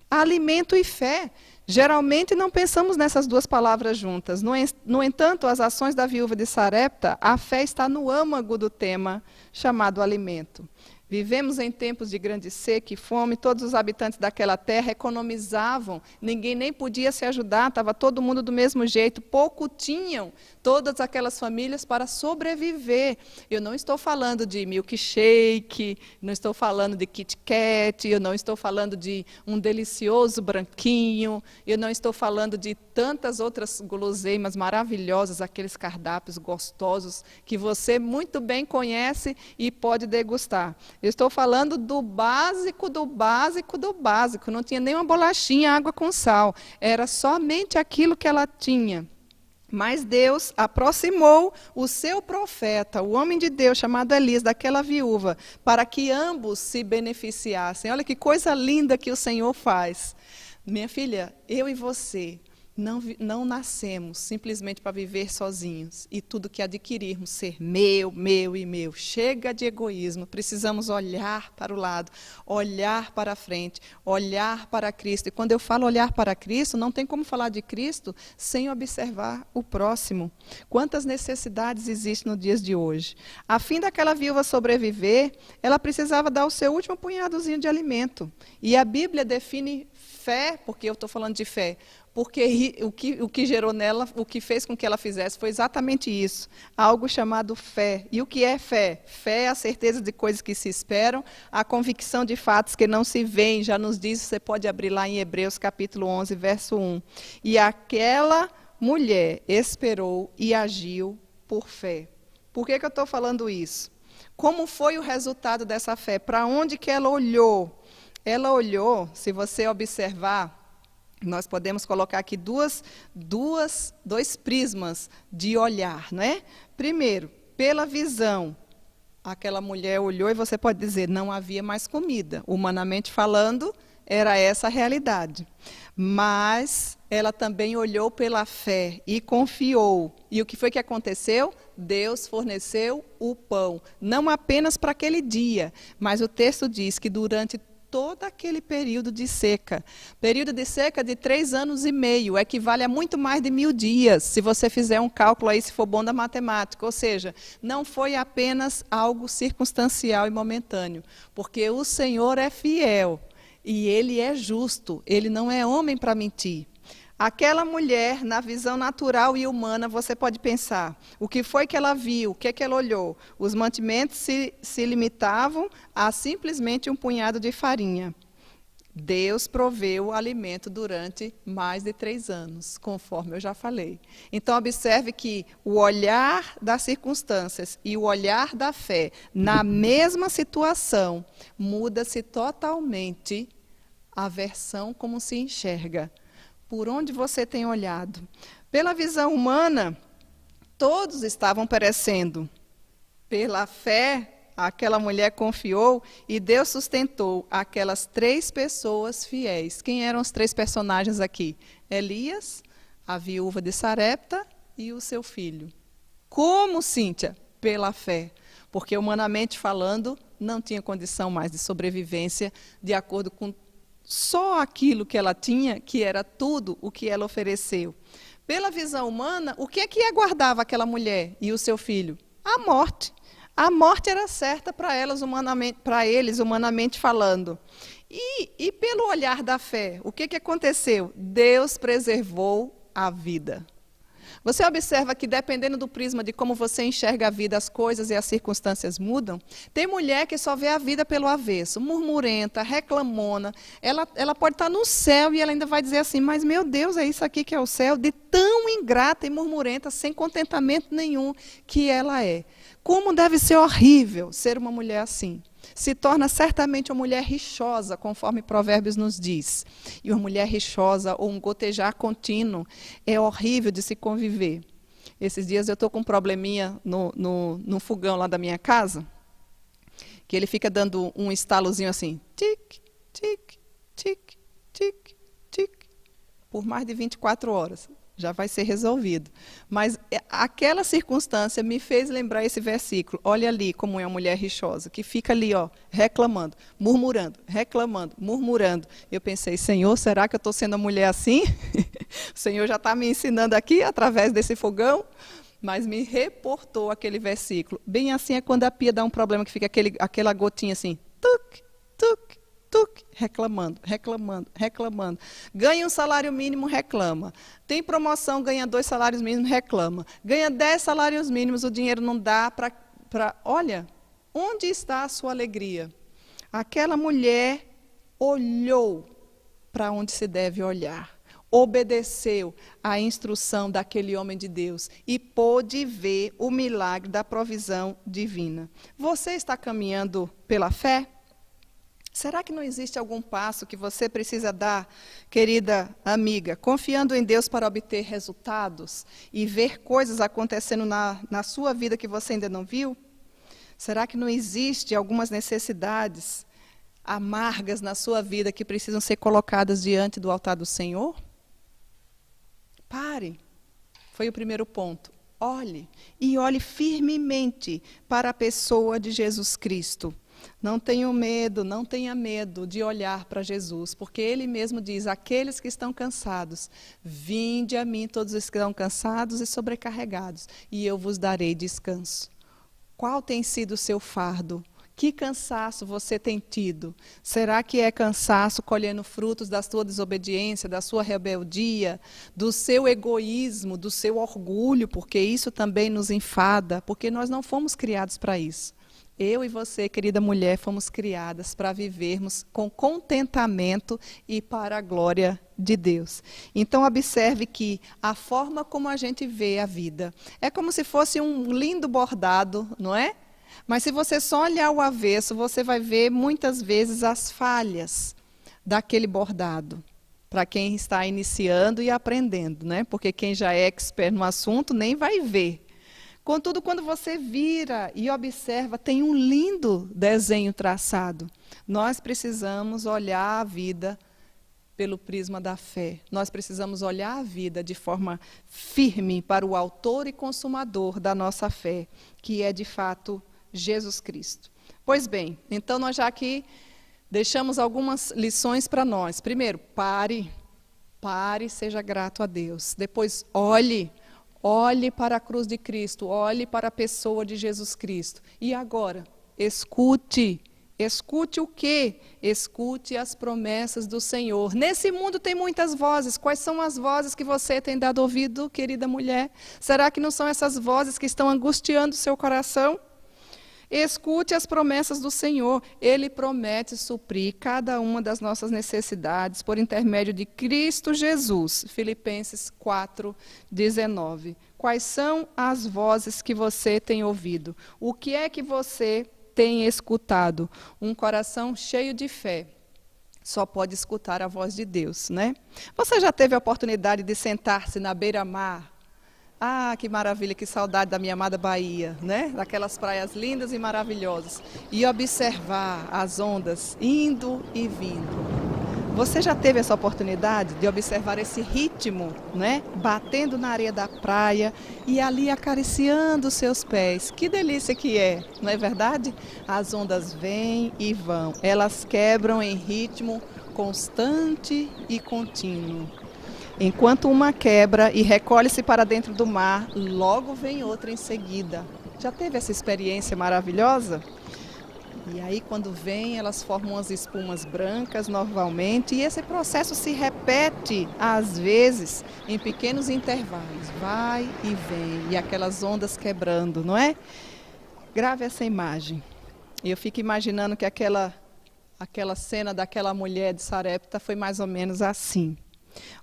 Alimento e fé. Geralmente não pensamos nessas duas palavras juntas. No entanto, as ações da viúva de Sarepta, a fé está no âmago do tema chamado alimento. Vivemos em tempos de grande seca e fome, todos os habitantes daquela terra economizavam, ninguém nem podia se ajudar, estava todo mundo do mesmo jeito, pouco tinham todas aquelas famílias para sobreviver. Eu não estou falando de milkshake, não estou falando de Kit Kat, eu não estou falando de um delicioso branquinho, eu não estou falando de tantas outras guloseimas maravilhosas, aqueles cardápios gostosos que você muito bem conhece e pode degustar. Eu estou falando do básico, do básico, do básico. Não tinha nem uma bolachinha, água com sal. Era somente aquilo que ela tinha. Mas Deus aproximou o seu profeta, o homem de Deus chamado Elias, daquela viúva, para que ambos se beneficiassem. Olha que coisa linda que o Senhor faz. Minha filha, eu e você não nascemos simplesmente para viver sozinhos e tudo que adquirirmos ser meu, meu e meu. Chega de egoísmo, precisamos olhar para o lado, olhar para a frente, olhar para Cristo. E quando eu falo olhar para Cristo, não tem como falar de Cristo sem observar o próximo. Quantas necessidades existem nos dias de hoje? A fim daquela viúva sobreviver, ela precisava dar o seu último punhadozinho de alimento. E a Bíblia define fé, porque eu estou falando de fé, porque o que gerou nela, o que fez com que ela fizesse foi exatamente isso, algo chamado fé. E o que é fé? Fé é a certeza de coisas que se esperam, a convicção de fatos que não se veem, já nos diz, você pode abrir lá em Hebreus capítulo 11, verso 1. E aquela mulher esperou e agiu por fé. Por que eu estou falando isso? Como foi o resultado dessa fé? Para onde que ela olhou? Ela olhou, se você observar, nós podemos colocar aqui dois prismas de olhar, não é? Primeiro, pela visão. Aquela mulher olhou e você pode dizer, não havia mais comida. Humanamente falando, era essa a realidade. Mas ela também olhou pela fé e confiou. E o que foi que aconteceu? Deus forneceu o pão. Não apenas para aquele dia, mas o texto diz que durante todo aquele período de seca de 3 anos e meio, equivale a muito mais de 1000 dias, se você fizer um cálculo aí, se for bom da matemática. Ou seja, não foi apenas algo circunstancial e momentâneo, porque o Senhor é fiel e Ele é justo, Ele não é homem para mentir. Aquela mulher, na visão natural e humana, você pode pensar, o que foi que ela viu, o que é que ela olhou? Os mantimentos se limitavam a simplesmente um punhado de farinha. Deus proveu o alimento durante mais de 3 anos, conforme eu já falei. Então, observe que o olhar das circunstâncias e o olhar da fé, na mesma situação, muda-se totalmente a versão como se enxerga. Por onde você tem olhado? Pela visão humana, todos estavam perecendo. Pela fé, aquela mulher confiou e Deus sustentou aquelas 3 pessoas fiéis. Quem eram os 3 personagens aqui? Elias, a viúva de Sarepta e o seu filho. Como, Cíntia? Pela fé. Porque, humanamente falando, não tinha condição mais de sobrevivência de acordo com só aquilo que ela tinha, que era tudo o que ela ofereceu. Pela visão humana, o que é que aguardava aquela mulher e o seu filho? A morte. A morte era certa para eles, humanamente falando. E pelo olhar da fé, o que aconteceu? Deus preservou a vida. Você observa que, dependendo do prisma de como você enxerga a vida, as coisas e as circunstâncias mudam? Tem mulher que só vê a vida pelo avesso, murmurenta, reclamona. Ela pode estar no céu e ela ainda vai dizer assim, mas meu Deus, é isso aqui que é o céu? De tão ingrata e murmurenta, sem contentamento nenhum que ela é. Como deve ser horrível ser uma mulher assim. Se torna certamente uma mulher rixosa, conforme Provérbios nos diz. E uma mulher rixosa ou um gotejar contínuo é horrível de se conviver. Esses dias eu estou com um probleminha no fogão lá da minha casa, que ele fica dando um estalozinho assim, tic, tic, tic, tic, tic, por mais de 24 horas. Já vai ser resolvido. Mas aquela circunstância me fez lembrar esse versículo. Olha ali como é uma mulher rixosa, que fica ali, ó, reclamando, reclamando, murmurando. Eu pensei, Senhor, será que eu estou sendo uma mulher assim? O Senhor já está me ensinando aqui, através desse fogão, mas me reportou aquele versículo. Bem assim é quando a pia dá um problema, que fica aquela gotinha assim, tuc, tuc, tuc, reclamando, reclamando, reclamando. Ganha um salário mínimo, reclama. Tem promoção, ganha 2 salários mínimos, reclama. Ganha 10 salários mínimos, o dinheiro não dá para... Olha, onde está a sua alegria? Aquela mulher olhou para onde se deve olhar. Obedeceu à instrução daquele homem de Deus e pôde ver o milagre da provisão divina. Você está caminhando pela fé? Será que não existe algum passo que você precisa dar, querida amiga, confiando em Deus para obter resultados e ver coisas acontecendo na sua vida que você ainda não viu? Será que não existe algumas necessidades amargas na sua vida que precisam ser colocadas diante do altar do Senhor? Pare. Foi o primeiro ponto. Olhe, e olhe firmemente para a pessoa de Jesus Cristo. Não tenha medo de olhar para Jesus, porque Ele mesmo diz, aqueles que estão cansados, vinde a mim todos os que estão cansados e sobrecarregados, e eu vos darei descanso. Qual tem sido o seu fardo? Que cansaço você tem tido? Será que é cansaço colhendo frutos da sua desobediência, da sua rebeldia, do seu egoísmo, do seu orgulho, porque isso também nos enfada, porque nós não fomos criados para isso. Eu e você, querida mulher, fomos criadas para vivermos com contentamento e para a glória de Deus. Então, observe que a forma como a gente vê a vida é como se fosse um lindo bordado, não é? Mas se você só olhar o avesso, você vai ver muitas vezes as falhas daquele bordado. Para quem está iniciando e aprendendo, né? Porque quem já é expert no assunto nem vai ver. Contudo, quando você vira e observa, tem um lindo desenho traçado. Nós precisamos olhar a vida pelo prisma da fé. Nós precisamos olhar a vida de forma firme para o autor e consumador da nossa fé, que é, de fato, Jesus Cristo. Pois bem, então nós já aqui deixamos algumas lições para nós. Primeiro, pare, seja grato a Deus. Depois, olhe para a cruz de Cristo, olhe para a pessoa de Jesus Cristo. E agora, escute. Escute o quê? Escute as promessas do Senhor. Nesse mundo tem muitas vozes. Quais são as vozes que você tem dado ouvido, querida mulher? Será que não são essas vozes que estão angustiando o seu coração? Escute as promessas do Senhor. Ele promete suprir cada uma das nossas necessidades por intermédio de Cristo Jesus. Filipenses 4:19. Quais são as vozes que você tem ouvido? O que é que você tem escutado? Um coração cheio de fé só pode escutar a voz de Deus, né? Você já teve a oportunidade de sentar-se na beira-mar? Ah, que maravilha, que saudade da minha amada Bahia, né? Daquelas praias lindas e maravilhosas. E observar as ondas indo e vindo. Você já teve essa oportunidade de observar esse ritmo, né? Batendo na areia da praia e ali acariciando os seus pés. Que delícia que é, não é verdade? As ondas vêm e vão. Elas quebram em ritmo constante e contínuo. Enquanto uma quebra e recolhe-se para dentro do mar, logo vem outra em seguida. Já teve essa experiência maravilhosa? E aí, quando vem, elas formam as espumas brancas normalmente, e esse processo se repete, às vezes, em pequenos intervalos. Vai e vem, e aquelas ondas quebrando, não é? Grave essa imagem. E eu fico imaginando que aquela cena daquela mulher de Sarepta foi mais ou menos assim.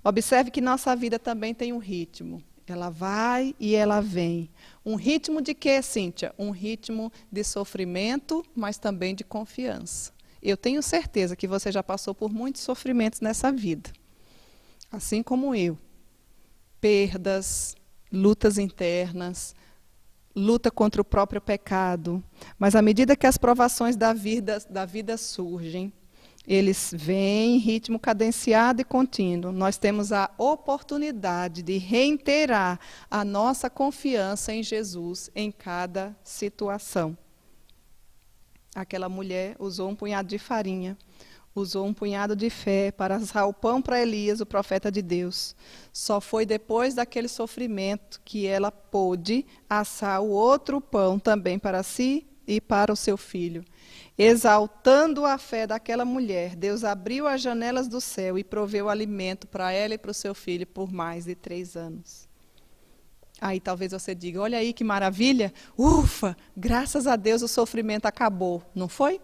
Observe que nossa vida também tem um ritmo. Ela vai e ela vem. Um ritmo de quê, Cíntia? Um ritmo de sofrimento, mas também de confiança. Eu tenho certeza que você já passou por muitos sofrimentos nessa vida. Assim como eu. Perdas, lutas internas, luta contra o próprio pecado. Mas à medida que as provações da vida surgem, eles vêm em ritmo cadenciado e contínuo. Nós temos a oportunidade de reiterar a nossa confiança em Jesus em cada situação. Aquela mulher usou um punhado de farinha, usou um punhado de fé para assar o pão para Elias, o profeta de Deus. Só foi depois daquele sofrimento que ela pôde assar o outro pão também para si e para o seu filho. Exaltando a fé daquela mulher, Deus abriu as janelas do céu e proveu alimento para ela e para o seu filho por mais de 3 anos. Aí talvez você diga, olha aí que maravilha, ufa, graças a Deus o sofrimento acabou. Não foi?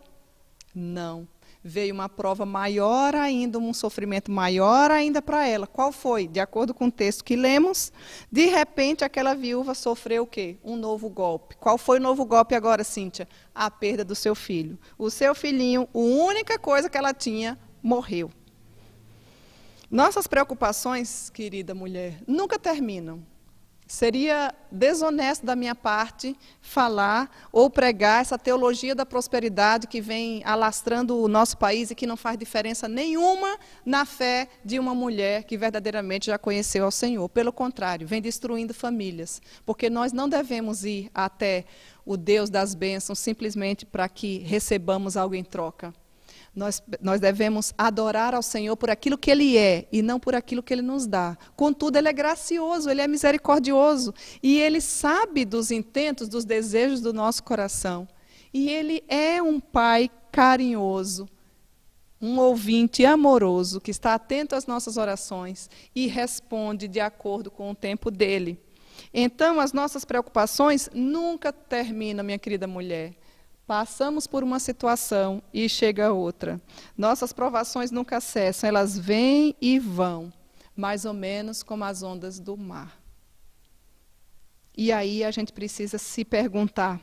Não. Veio uma prova maior ainda, um sofrimento maior ainda para ela. Qual foi? De acordo com o texto que lemos, de repente aquela viúva sofreu o quê? Um novo golpe. Qual foi o novo golpe agora, Cíntia? A perda do seu filho. O seu filhinho, a única coisa que ela tinha, morreu. Nossas preocupações, querida mulher, nunca terminam. Seria desonesto da minha parte falar ou pregar essa teologia da prosperidade que vem alastrando o nosso país e que não faz diferença nenhuma na fé de uma mulher que verdadeiramente já conheceu ao Senhor. Pelo contrário, vem destruindo famílias. Porque nós não devemos ir até o Deus das bênçãos simplesmente para que recebamos algo em troca. Nós devemos adorar ao Senhor por aquilo que Ele é e não por aquilo que Ele nos dá. Contudo, Ele é gracioso, Ele é misericordioso e Ele sabe dos intentos, dos desejos do nosso coração. E Ele é um Pai carinhoso, um ouvinte amoroso que está atento às nossas orações e responde de acordo com o tempo dEle. Então, as nossas preocupações nunca terminam, minha querida mulher. Passamos por uma situação e chega outra. Nossas provações nunca cessam, elas vêm e vão, mais ou menos como as ondas do mar. E aí a gente precisa se perguntar,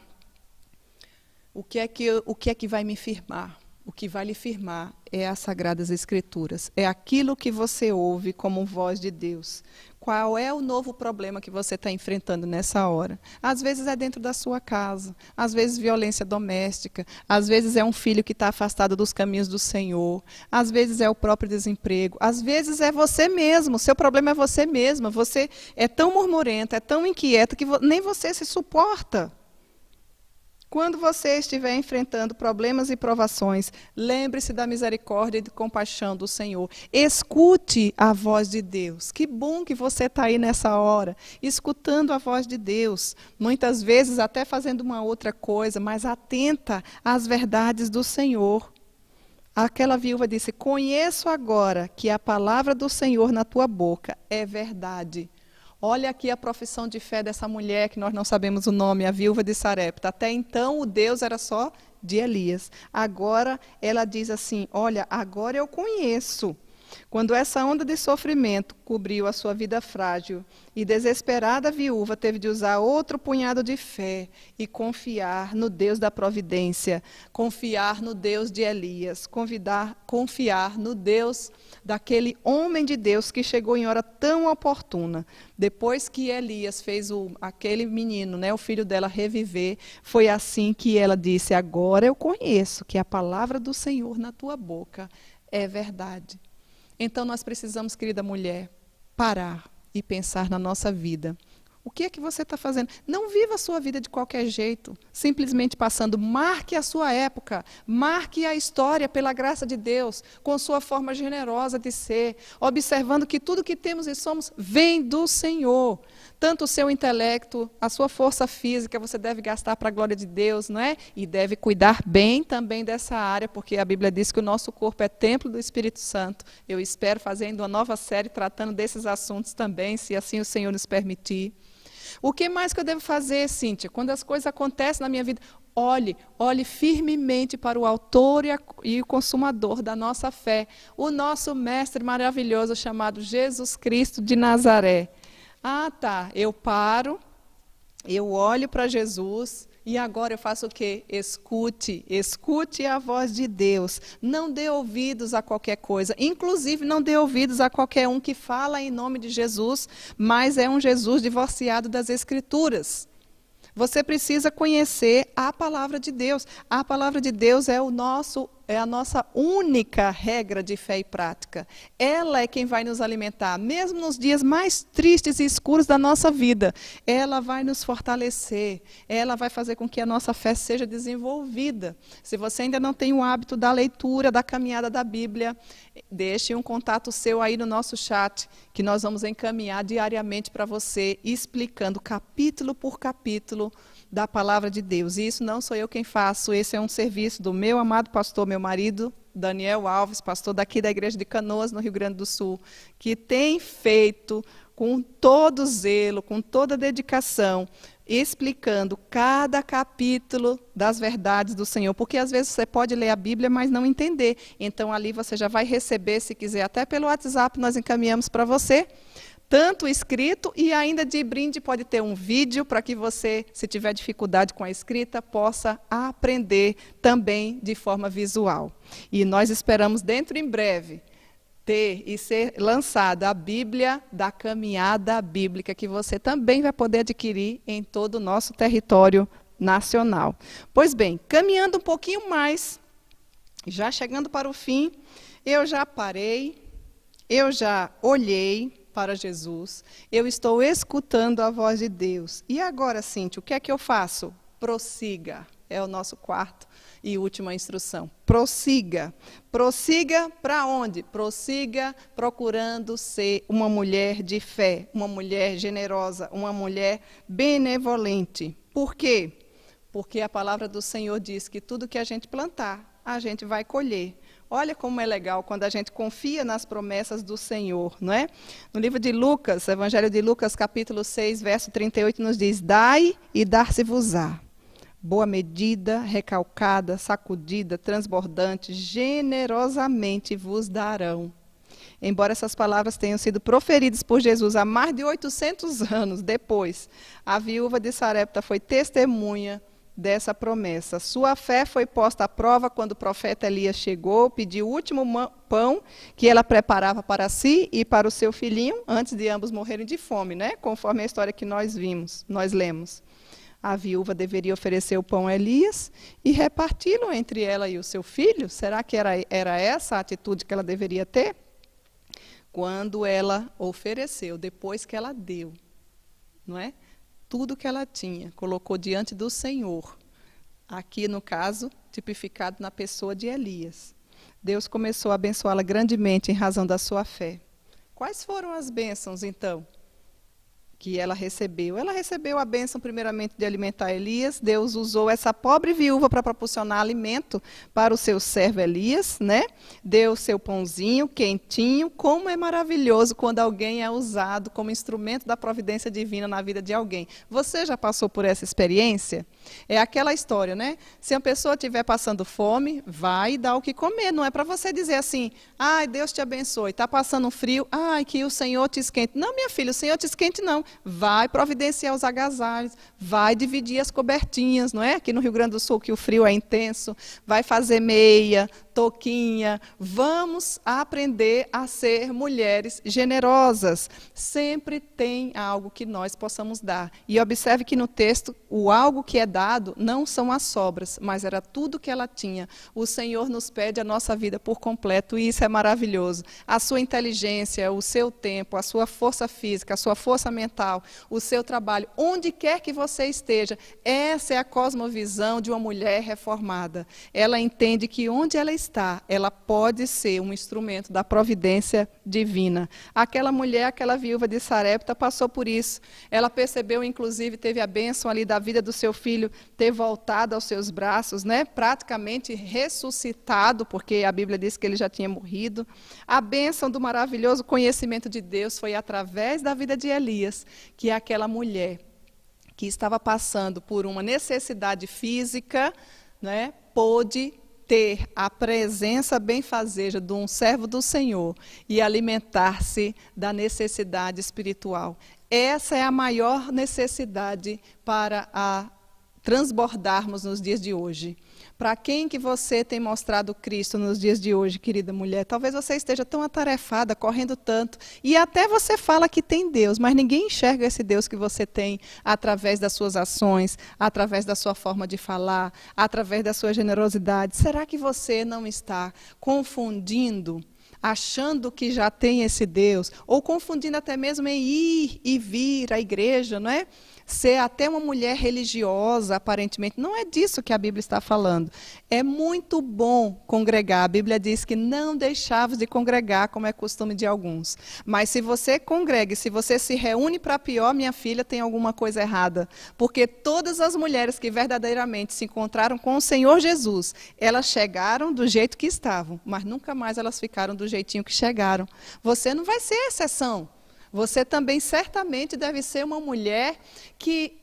o que é que vai me firmar? O que vai lhe firmar é as Sagradas Escrituras. É aquilo que você ouve como voz de Deus. Qual é o novo problema que você está enfrentando nessa hora? Às vezes é dentro da sua casa, às vezes violência doméstica, às vezes é um filho que está afastado dos caminhos do Senhor, às vezes é o próprio desemprego, às vezes é você mesmo, o seu problema é você mesma. Você é tão murmurenta, é tão inquieta que nem você se suporta. Quando você estiver enfrentando problemas e provações, lembre-se da misericórdia e de compaixão do Senhor. Escute a voz de Deus. Que bom que você está aí nessa hora, escutando a voz de Deus. Muitas vezes até fazendo uma outra coisa, mas atenta às verdades do Senhor. Aquela viúva disse, conheço agora que a palavra do Senhor na tua boca é verdade. Olha aqui a profissão de fé dessa mulher, que nós não sabemos o nome, a viúva de Sarepta. Até então o Deus era só de Elias. Agora ela diz assim, olha, agora eu conheço. Quando essa onda de sofrimento cobriu a sua vida frágil e desesperada viúva teve de usar outro punhado de fé e confiar no Deus da providência, confiar no Deus de Elias, confiar no Deus daquele homem de Deus que chegou em hora tão oportuna. Depois que Elias fez aquele menino, o filho dela, reviver, foi assim que ela disse, agora eu conheço que a palavra do Senhor na tua boca é verdade. Então nós precisamos, querida mulher, parar e pensar na nossa vida. O que é que você está fazendo? Não viva a sua vida de qualquer jeito, simplesmente passando. Marque a sua época, marque a história pela graça de Deus, com sua forma generosa de ser, observando que tudo que temos e somos vem do Senhor. Tanto o seu intelecto, a sua força física, você deve gastar para a glória de Deus, não é? E deve cuidar bem também dessa área, porque a Bíblia diz que o nosso corpo é templo do Espírito Santo. Eu espero fazendo uma nova série tratando desses assuntos também, se assim o Senhor nos permitir. O que mais que eu devo fazer, Cíntia? Quando as coisas acontecem na minha vida, olhe firmemente para o autor e o consumador da nossa fé, o nosso mestre maravilhoso chamado Jesus Cristo de Nazaré. Ah, tá, eu paro, eu olho para Jesus e agora eu faço o quê? Escute a voz de Deus. Não dê ouvidos a qualquer coisa, inclusive não dê ouvidos a qualquer um que fala em nome de Jesus, mas é um Jesus divorciado das Escrituras. Você precisa conhecer a palavra de Deus. A palavra de Deus é a nossa única regra de fé e prática. Ela é quem vai nos alimentar, mesmo nos dias mais tristes e escuros da nossa vida. Ela vai nos fortalecer, ela vai fazer com que a nossa fé seja desenvolvida. Se você ainda não tem o hábito da leitura, da caminhada da Bíblia, deixe um contato seu aí no nosso chat, que nós vamos encaminhar diariamente para você, explicando capítulo por capítulo da palavra de Deus. E isso não sou eu quem faço, esse é um serviço do meu amado pastor, meu marido, Daniel Alves, pastor daqui da Igreja de Canoas, no Rio Grande do Sul, que tem feito com todo zelo, com toda dedicação, explicando cada capítulo das verdades do Senhor, porque às vezes você pode ler a Bíblia, mas não entender. Então ali você já vai receber, se quiser, até pelo WhatsApp nós encaminhamos para você, tanto escrito e ainda de brinde pode ter um vídeo para que você, se tiver dificuldade com a escrita, possa aprender também de forma visual. E nós esperamos dentro em breve ter e ser lançada a Bíblia da Caminhada Bíblica, que você também vai poder adquirir em todo o nosso território nacional. Pois bem, caminhando um pouquinho mais, já chegando para o fim, eu já parei, eu já olhei para Jesus, eu estou escutando a voz de Deus. E agora, Cíntia, o que é que eu faço? Prossiga. É o nosso quarto e última instrução. Prossiga. Prossiga para onde? Prossiga procurando ser uma mulher de fé, uma mulher generosa, uma mulher benevolente. Por quê? Porque a palavra do Senhor diz que tudo que a gente plantar, a gente vai colher. Olha como é legal quando a gente confia nas promessas do Senhor, não é? No livro de Lucas, Evangelho de Lucas, capítulo 6, verso 38, nos diz: dai e dar-se-vos-á. Boa medida, recalcada, sacudida, transbordante, generosamente vos darão. Embora essas palavras tenham sido proferidas por Jesus há mais de 800 anos depois, a viúva de Sarepta foi testemunha dessa promessa. Sua fé foi posta à prova quando o profeta Elias chegou, pediu o último pão que ela preparava para si e para o seu filhinho, antes de ambos morrerem de fome, né? Conforme a história que nós lemos. A viúva deveria oferecer o pão a Elias e reparti-lo entre ela e o seu filho? Será que era essa a atitude que ela deveria ter? Quando ela ofereceu, depois que ela deu, não é? Tudo que ela tinha, colocou diante do Senhor. Aqui, no caso, tipificado na pessoa de Elias. Deus começou a abençoá-la grandemente em razão da sua fé. Quais foram as bênçãos, então, que ela recebeu? Ela recebeu a bênção, primeiramente, de alimentar Elias. Deus usou essa pobre viúva para proporcionar alimento para o seu servo Elias, né? Deu seu pãozinho quentinho. Como é maravilhoso quando alguém é usado como instrumento da providência divina na vida de alguém. Você já passou por essa experiência? É aquela história, né? Se uma pessoa estiver passando fome, vai dar o que comer. Não é para você dizer assim: ai, Deus te abençoe, está passando frio, ai, que o Senhor te esquente. Não, minha filha, o Senhor te esquente não. Vai providenciar os agasalhos, vai dividir as cobertinhas, não é? Aqui no Rio Grande do Sul, que o frio é intenso, vai fazer meia, touquinha. Vamos aprender a ser mulheres generosas. Sempre tem algo que nós possamos dar. E observe que no texto, o algo que é dado não são as sobras, mas era tudo que ela tinha. O Senhor nos pede a nossa vida por completo, e isso é maravilhoso. A sua inteligência, o seu tempo, a sua força física, a sua força mental, o seu trabalho, onde quer que você esteja, essa é a cosmovisão de uma mulher reformada. Ela entende que onde ela está, ela pode ser um instrumento da providência divina. Aquela mulher, aquela viúva de Sarepta passou por isso. Ela percebeu, inclusive, teve a bênção ali da vida do seu filho ter voltado aos seus braços, né? Praticamente ressuscitado, porque a Bíblia diz que ele já tinha morrido. A bênção do maravilhoso conhecimento de Deus foi através da vida de Elias, que aquela mulher que estava passando por uma necessidade física, né, pôde ter a presença benfazeja de um servo do Senhor e alimentar-se da necessidade espiritual. Essa é a maior necessidade para transbordarmos nos dias de hoje. Para quem que você tem mostrado Cristo nos dias de hoje, querida mulher? Talvez você esteja tão atarefada, correndo tanto, e até você fala que tem Deus, mas ninguém enxerga esse Deus que você tem através das suas ações, através da sua forma de falar, através da sua generosidade. Será que você não está confundindo, achando que já tem esse Deus, ou confundindo até mesmo em ir e vir à igreja, não é? Ser até uma mulher religiosa, aparentemente. Não é disso que a Bíblia está falando. É muito bom congregar. A Bíblia diz que não deixavas de congregar, como é costume de alguns. Mas se você congrega, se você se reúne para pior, minha filha, tem alguma coisa errada. Porque todas as mulheres que verdadeiramente se encontraram com o Senhor Jesus, elas chegaram do jeito que estavam, mas nunca mais elas ficaram do jeitinho que chegaram. Você não vai ser exceção. Você também certamente deve ser uma mulher que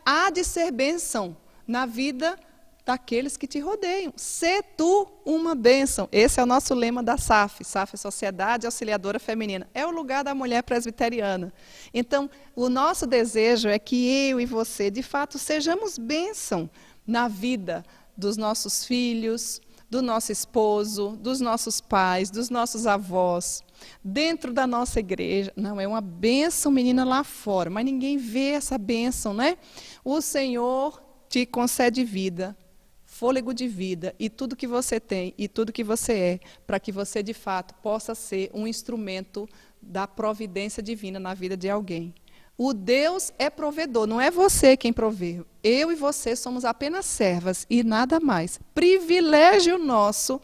há de ser bênção na vida daqueles que te rodeiam. Sê tu uma bênção. Esse é o nosso lema da SAF. SAF é Sociedade Auxiliadora Feminina. É o lugar da mulher presbiteriana. Então, o nosso desejo é que eu e você, de fato, sejamos bênção na vida dos nossos filhos, do nosso esposo, dos nossos pais, dos nossos avós, dentro da nossa igreja. Não, é uma bênção, menina, lá fora, mas ninguém vê essa bênção, né? O Senhor te concede vida, fôlego de vida, e tudo que você tem, e tudo que você é, para que você, de fato, possa ser um instrumento da providência divina na vida de alguém. O Deus é provedor, não é você quem provê. Eu e você somos apenas servas e nada mais. Privilégio nosso,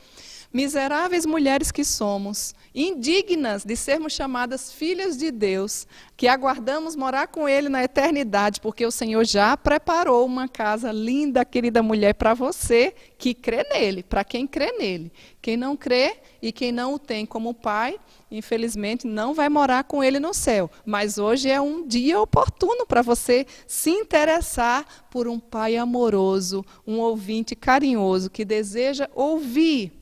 miseráveis mulheres que somos, indignas de sermos chamadas filhas de Deus, que aguardamos morar com Ele na eternidade, porque o Senhor já preparou uma casa linda, querida mulher, para você que crê nele, para quem crê nele. Quem não crê e quem não o tem como pai, infelizmente, não vai morar com ele no céu. Mas hoje é um dia oportuno para você se interessar por um pai amoroso, um ouvinte carinhoso, que deseja ouvir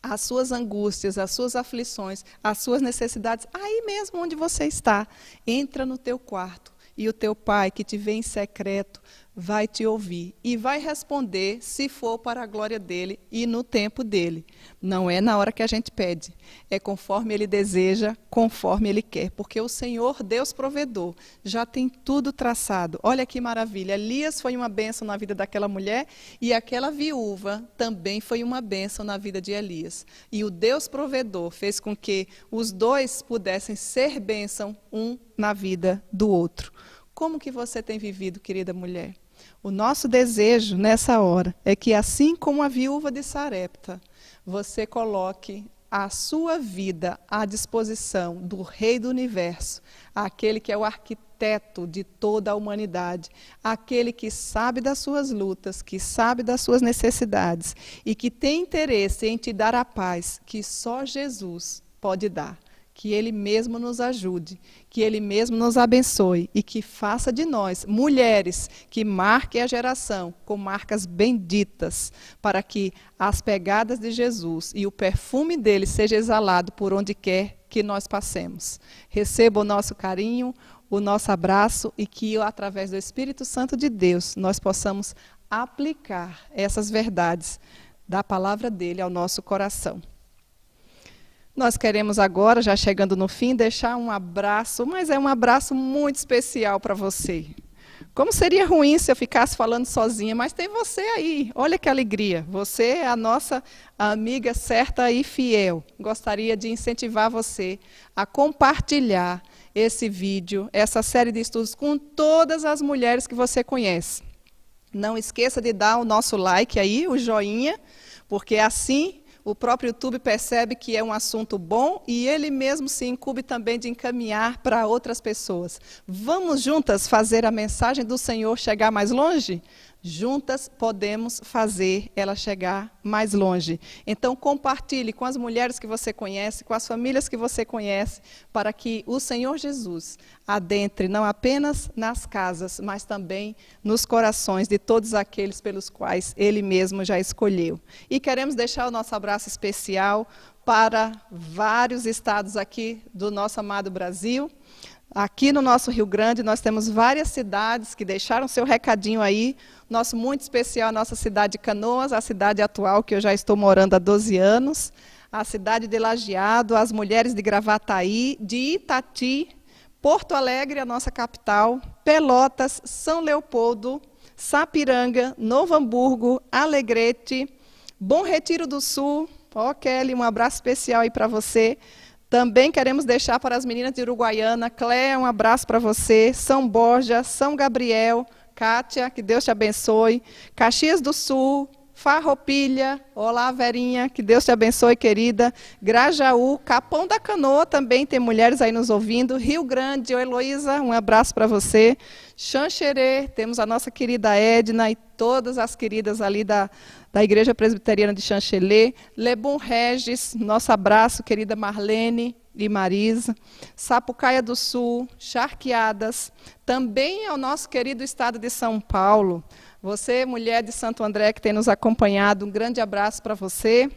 as suas angústias, as suas aflições, as suas necessidades, aí mesmo onde você está. Entra no teu quarto e o teu pai, que te vê em secreto, vai te ouvir e vai responder, se for para a glória dele e no tempo dele. Não é na hora que a gente pede, é conforme ele deseja, conforme ele quer, porque o Senhor, Deus provedor, já tem tudo traçado. Olha que maravilha, Elias foi uma bênção na vida daquela mulher e aquela viúva também foi uma bênção na vida de Elias. E o Deus provedor fez com que os dois pudessem ser bênção um na vida do outro. Como que você tem vivido, querida mulher? O nosso desejo nessa hora é que, assim como a viúva de Sarepta, você coloque a sua vida à disposição do Rei do Universo, aquele que é o arquiteto de toda a humanidade, aquele que sabe das suas lutas, que sabe das suas necessidades e que tem interesse em te dar a paz que só Jesus pode dar. Que Ele mesmo nos ajude, que Ele mesmo nos abençoe e que faça de nós mulheres que marquem a geração com marcas benditas, para que as pegadas de Jesus e o perfume dele seja exalado por onde quer que nós passemos. Receba o nosso carinho, o nosso abraço e que, através do Espírito Santo de Deus, nós possamos aplicar essas verdades da palavra dele ao nosso coração. Nós queremos agora, já chegando no fim, deixar um abraço, mas é um abraço muito especial para você. Como seria ruim se eu ficasse falando sozinha, mas tem você aí. Olha que alegria. Você é a nossa amiga certa e fiel. Gostaria de incentivar você a compartilhar esse vídeo, essa série de estudos com todas as mulheres que você conhece. Não esqueça de dar o nosso like aí, o joinha, porque assim o próprio YouTube percebe que é um assunto bom e ele mesmo se incumbe também de encaminhar para outras pessoas. Vamos juntas fazer a mensagem do Senhor chegar mais longe? Juntas podemos fazer ela chegar mais longe. Então compartilhe com as mulheres que você conhece, com as famílias que você conhece, para que o Senhor Jesus adentre não apenas nas casas, mas também nos corações de todos aqueles pelos quais Ele mesmo já escolheu. E queremos deixar o nosso abraço especial para vários estados aqui do nosso amado Brasil. Aqui no nosso Rio Grande, nós temos várias cidades que deixaram seu recadinho aí. Nosso muito especial, a nossa cidade de Canoas, a cidade atual que eu já estou morando há 12 anos. A cidade de Lajeado, as mulheres de Gravataí, de Itati, Porto Alegre, a nossa capital, Pelotas, São Leopoldo, Sapiranga, Novo Hamburgo, Alegrete, Bom Retiro do Sul. Ó, Kelly, um abraço especial aí para você. Também queremos deixar para as meninas de Uruguaiana, Cléia, um abraço para você, São Borja, São Gabriel, Kátia, que Deus te abençoe, Caxias do Sul, Farroupilha, olá Verinha, que Deus te abençoe, querida, Grajaú, Capão da Canoa, também tem mulheres aí nos ouvindo, Rio Grande, Heloísa, um abraço para você, Xanxerê, temos a nossa querida Edna e todas as queridas ali da Igreja Presbiteriana de Xanxerê, Lebum Regis, nosso abraço, querida Marlene e Marisa, Sapucaia do Sul, Charqueadas, também ao nosso querido estado de São Paulo. Você, mulher de Santo André, que tem nos acompanhado, um grande abraço para você.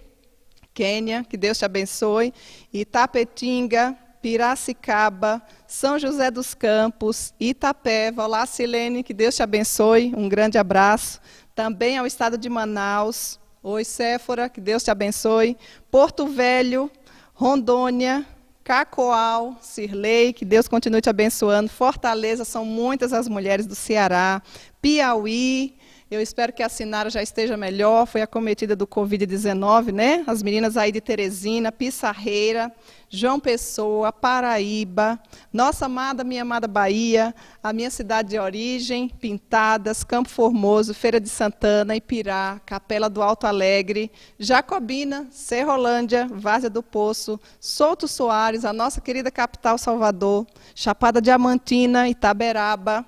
Quênia, que Deus te abençoe. Itapetinga, Piracicaba, São José dos Campos, Itapeva. Olá, Silene, que Deus te abençoe. Um grande abraço. Também ao estado de Manaus. Oi, Séfora, que Deus te abençoe. Porto Velho, Rondônia, Cacoal, Cirlei, que Deus continue te abençoando. Fortaleza, são muitas as mulheres do Ceará. Piauí, eu espero que a Sinara já esteja melhor, foi acometida do Covid-19, né? As meninas aí de Teresina, Pissarreira, João Pessoa, Paraíba, nossa amada, minha amada Bahia, a minha cidade de origem, Pintadas, Campo Formoso, Feira de Santana, Ipirá, Capela do Alto Alegre, Jacobina, Serrolândia, Várzea do Poço, Souto Soares, a nossa querida capital Salvador, Chapada Diamantina, Itaberaba,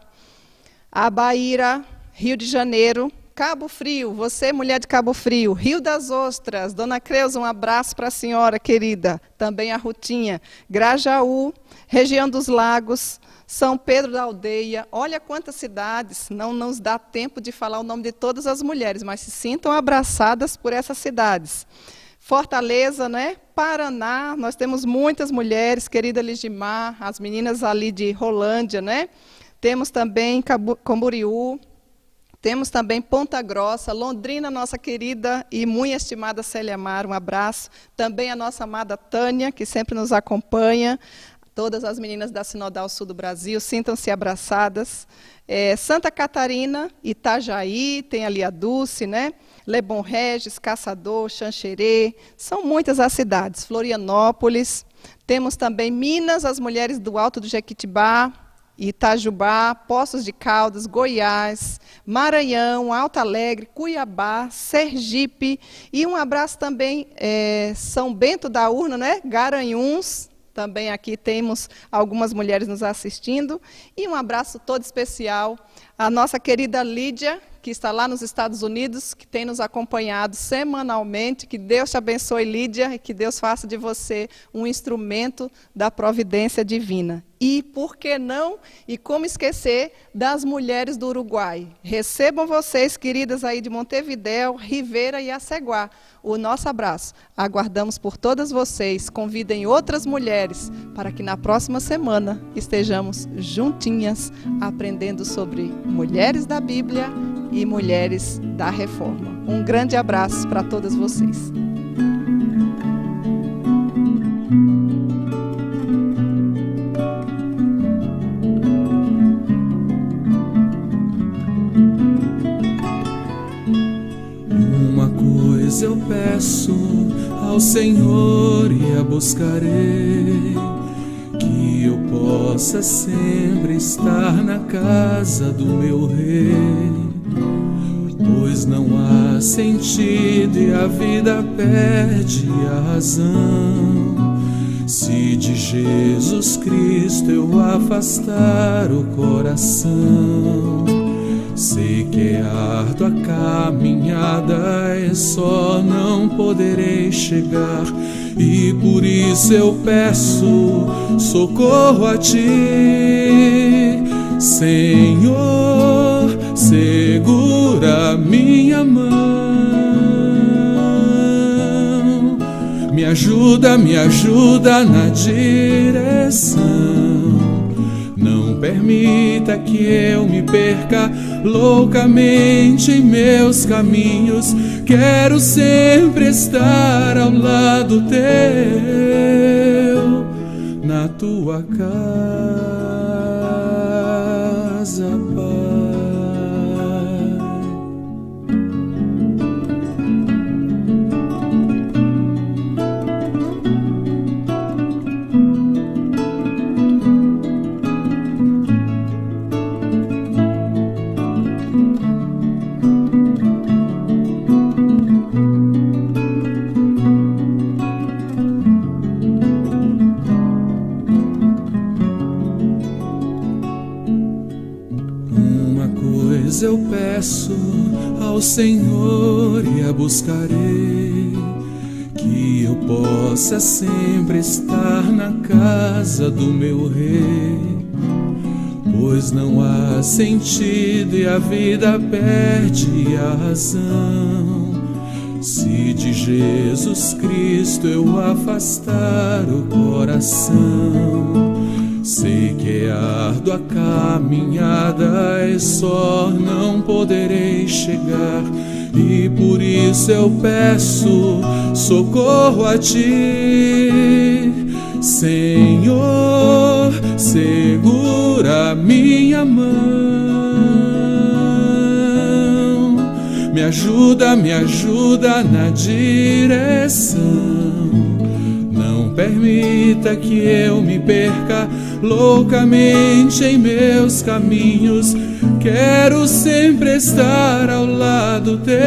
Abaíra, Rio de Janeiro, Cabo Frio, você mulher de Cabo Frio, Rio das Ostras, Dona Creuza, um abraço para a senhora querida, também a Rutinha, Grajaú, região dos Lagos, São Pedro da Aldeia, olha quantas cidades, não nos dá tempo de falar o nome de todas as mulheres, mas se sintam abraçadas por essas cidades. Fortaleza, né? Paraná, nós temos muitas mulheres, querida Ligimar, as meninas ali de Rolândia, né? Temos também Camboriú, temos também Ponta Grossa, Londrina, nossa querida e muito estimada Célia Mar, um abraço. Também a nossa amada Tânia, que sempre nos acompanha. Todas as meninas da Sinodal Sul do Brasil, sintam-se abraçadas. Santa Catarina, Itajaí, tem ali a Dulce, né? Lebom Regis, Caçador, Xanxerê, são muitas as cidades. Florianópolis, temos também Minas, as mulheres do Alto do Jequitibá, Itajubá, Poços de Caldas, Goiás, Maranhão, Alto Alegre, Cuiabá, Sergipe, e um abraço também, São Bento da Urna, né? Garanhuns, também aqui temos algumas mulheres nos assistindo, e um abraço todo especial à nossa querida Lídia, que está lá nos Estados Unidos, que tem nos acompanhado semanalmente. Que Deus te abençoe, Lídia, e que Deus faça de você um instrumento da providência divina. E, por que não, e como esquecer das mulheres do Uruguai? Recebam vocês, queridas aí de Montevidéu, Rivera e Aceguá, o nosso abraço. Aguardamos por todas vocês. Convidem outras mulheres para que na próxima semana estejamos juntinhas aprendendo sobre mulheres da Bíblia e mulheres da Reforma. Um grande abraço para todas vocês. Uma coisa eu peço ao Senhor e a buscarei, que eu possa sempre estar na casa do meu Rei, pois não há sentido e a vida perde a razão, se de Jesus Cristo eu afastar o coração. Sei que é árdua a caminhada e só não poderei chegar, e por isso eu peço socorro a Ti, Senhor, segura minha mão, me ajuda na direção. Não permita que eu me perca loucamente em meus caminhos. Quero sempre estar ao lado Teu, na Tua casa, Pai. Eu peço ao Senhor e a buscarei, que eu possa sempre estar na casa do meu Rei, pois não há sentido e a vida perde a razão, se de Jesus Cristo eu afastar o coração. Sei que é árdua a caminhada e só não poderei chegar, e por isso eu peço socorro a Ti, Senhor, segura minha mão, me ajuda na direção. Não permita que eu me perca loucamente em meus caminhos. Quero sempre estar ao lado Teu,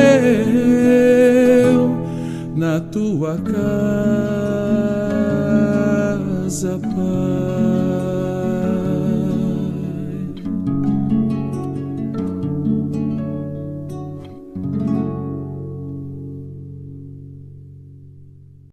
na Tua casa, Pai.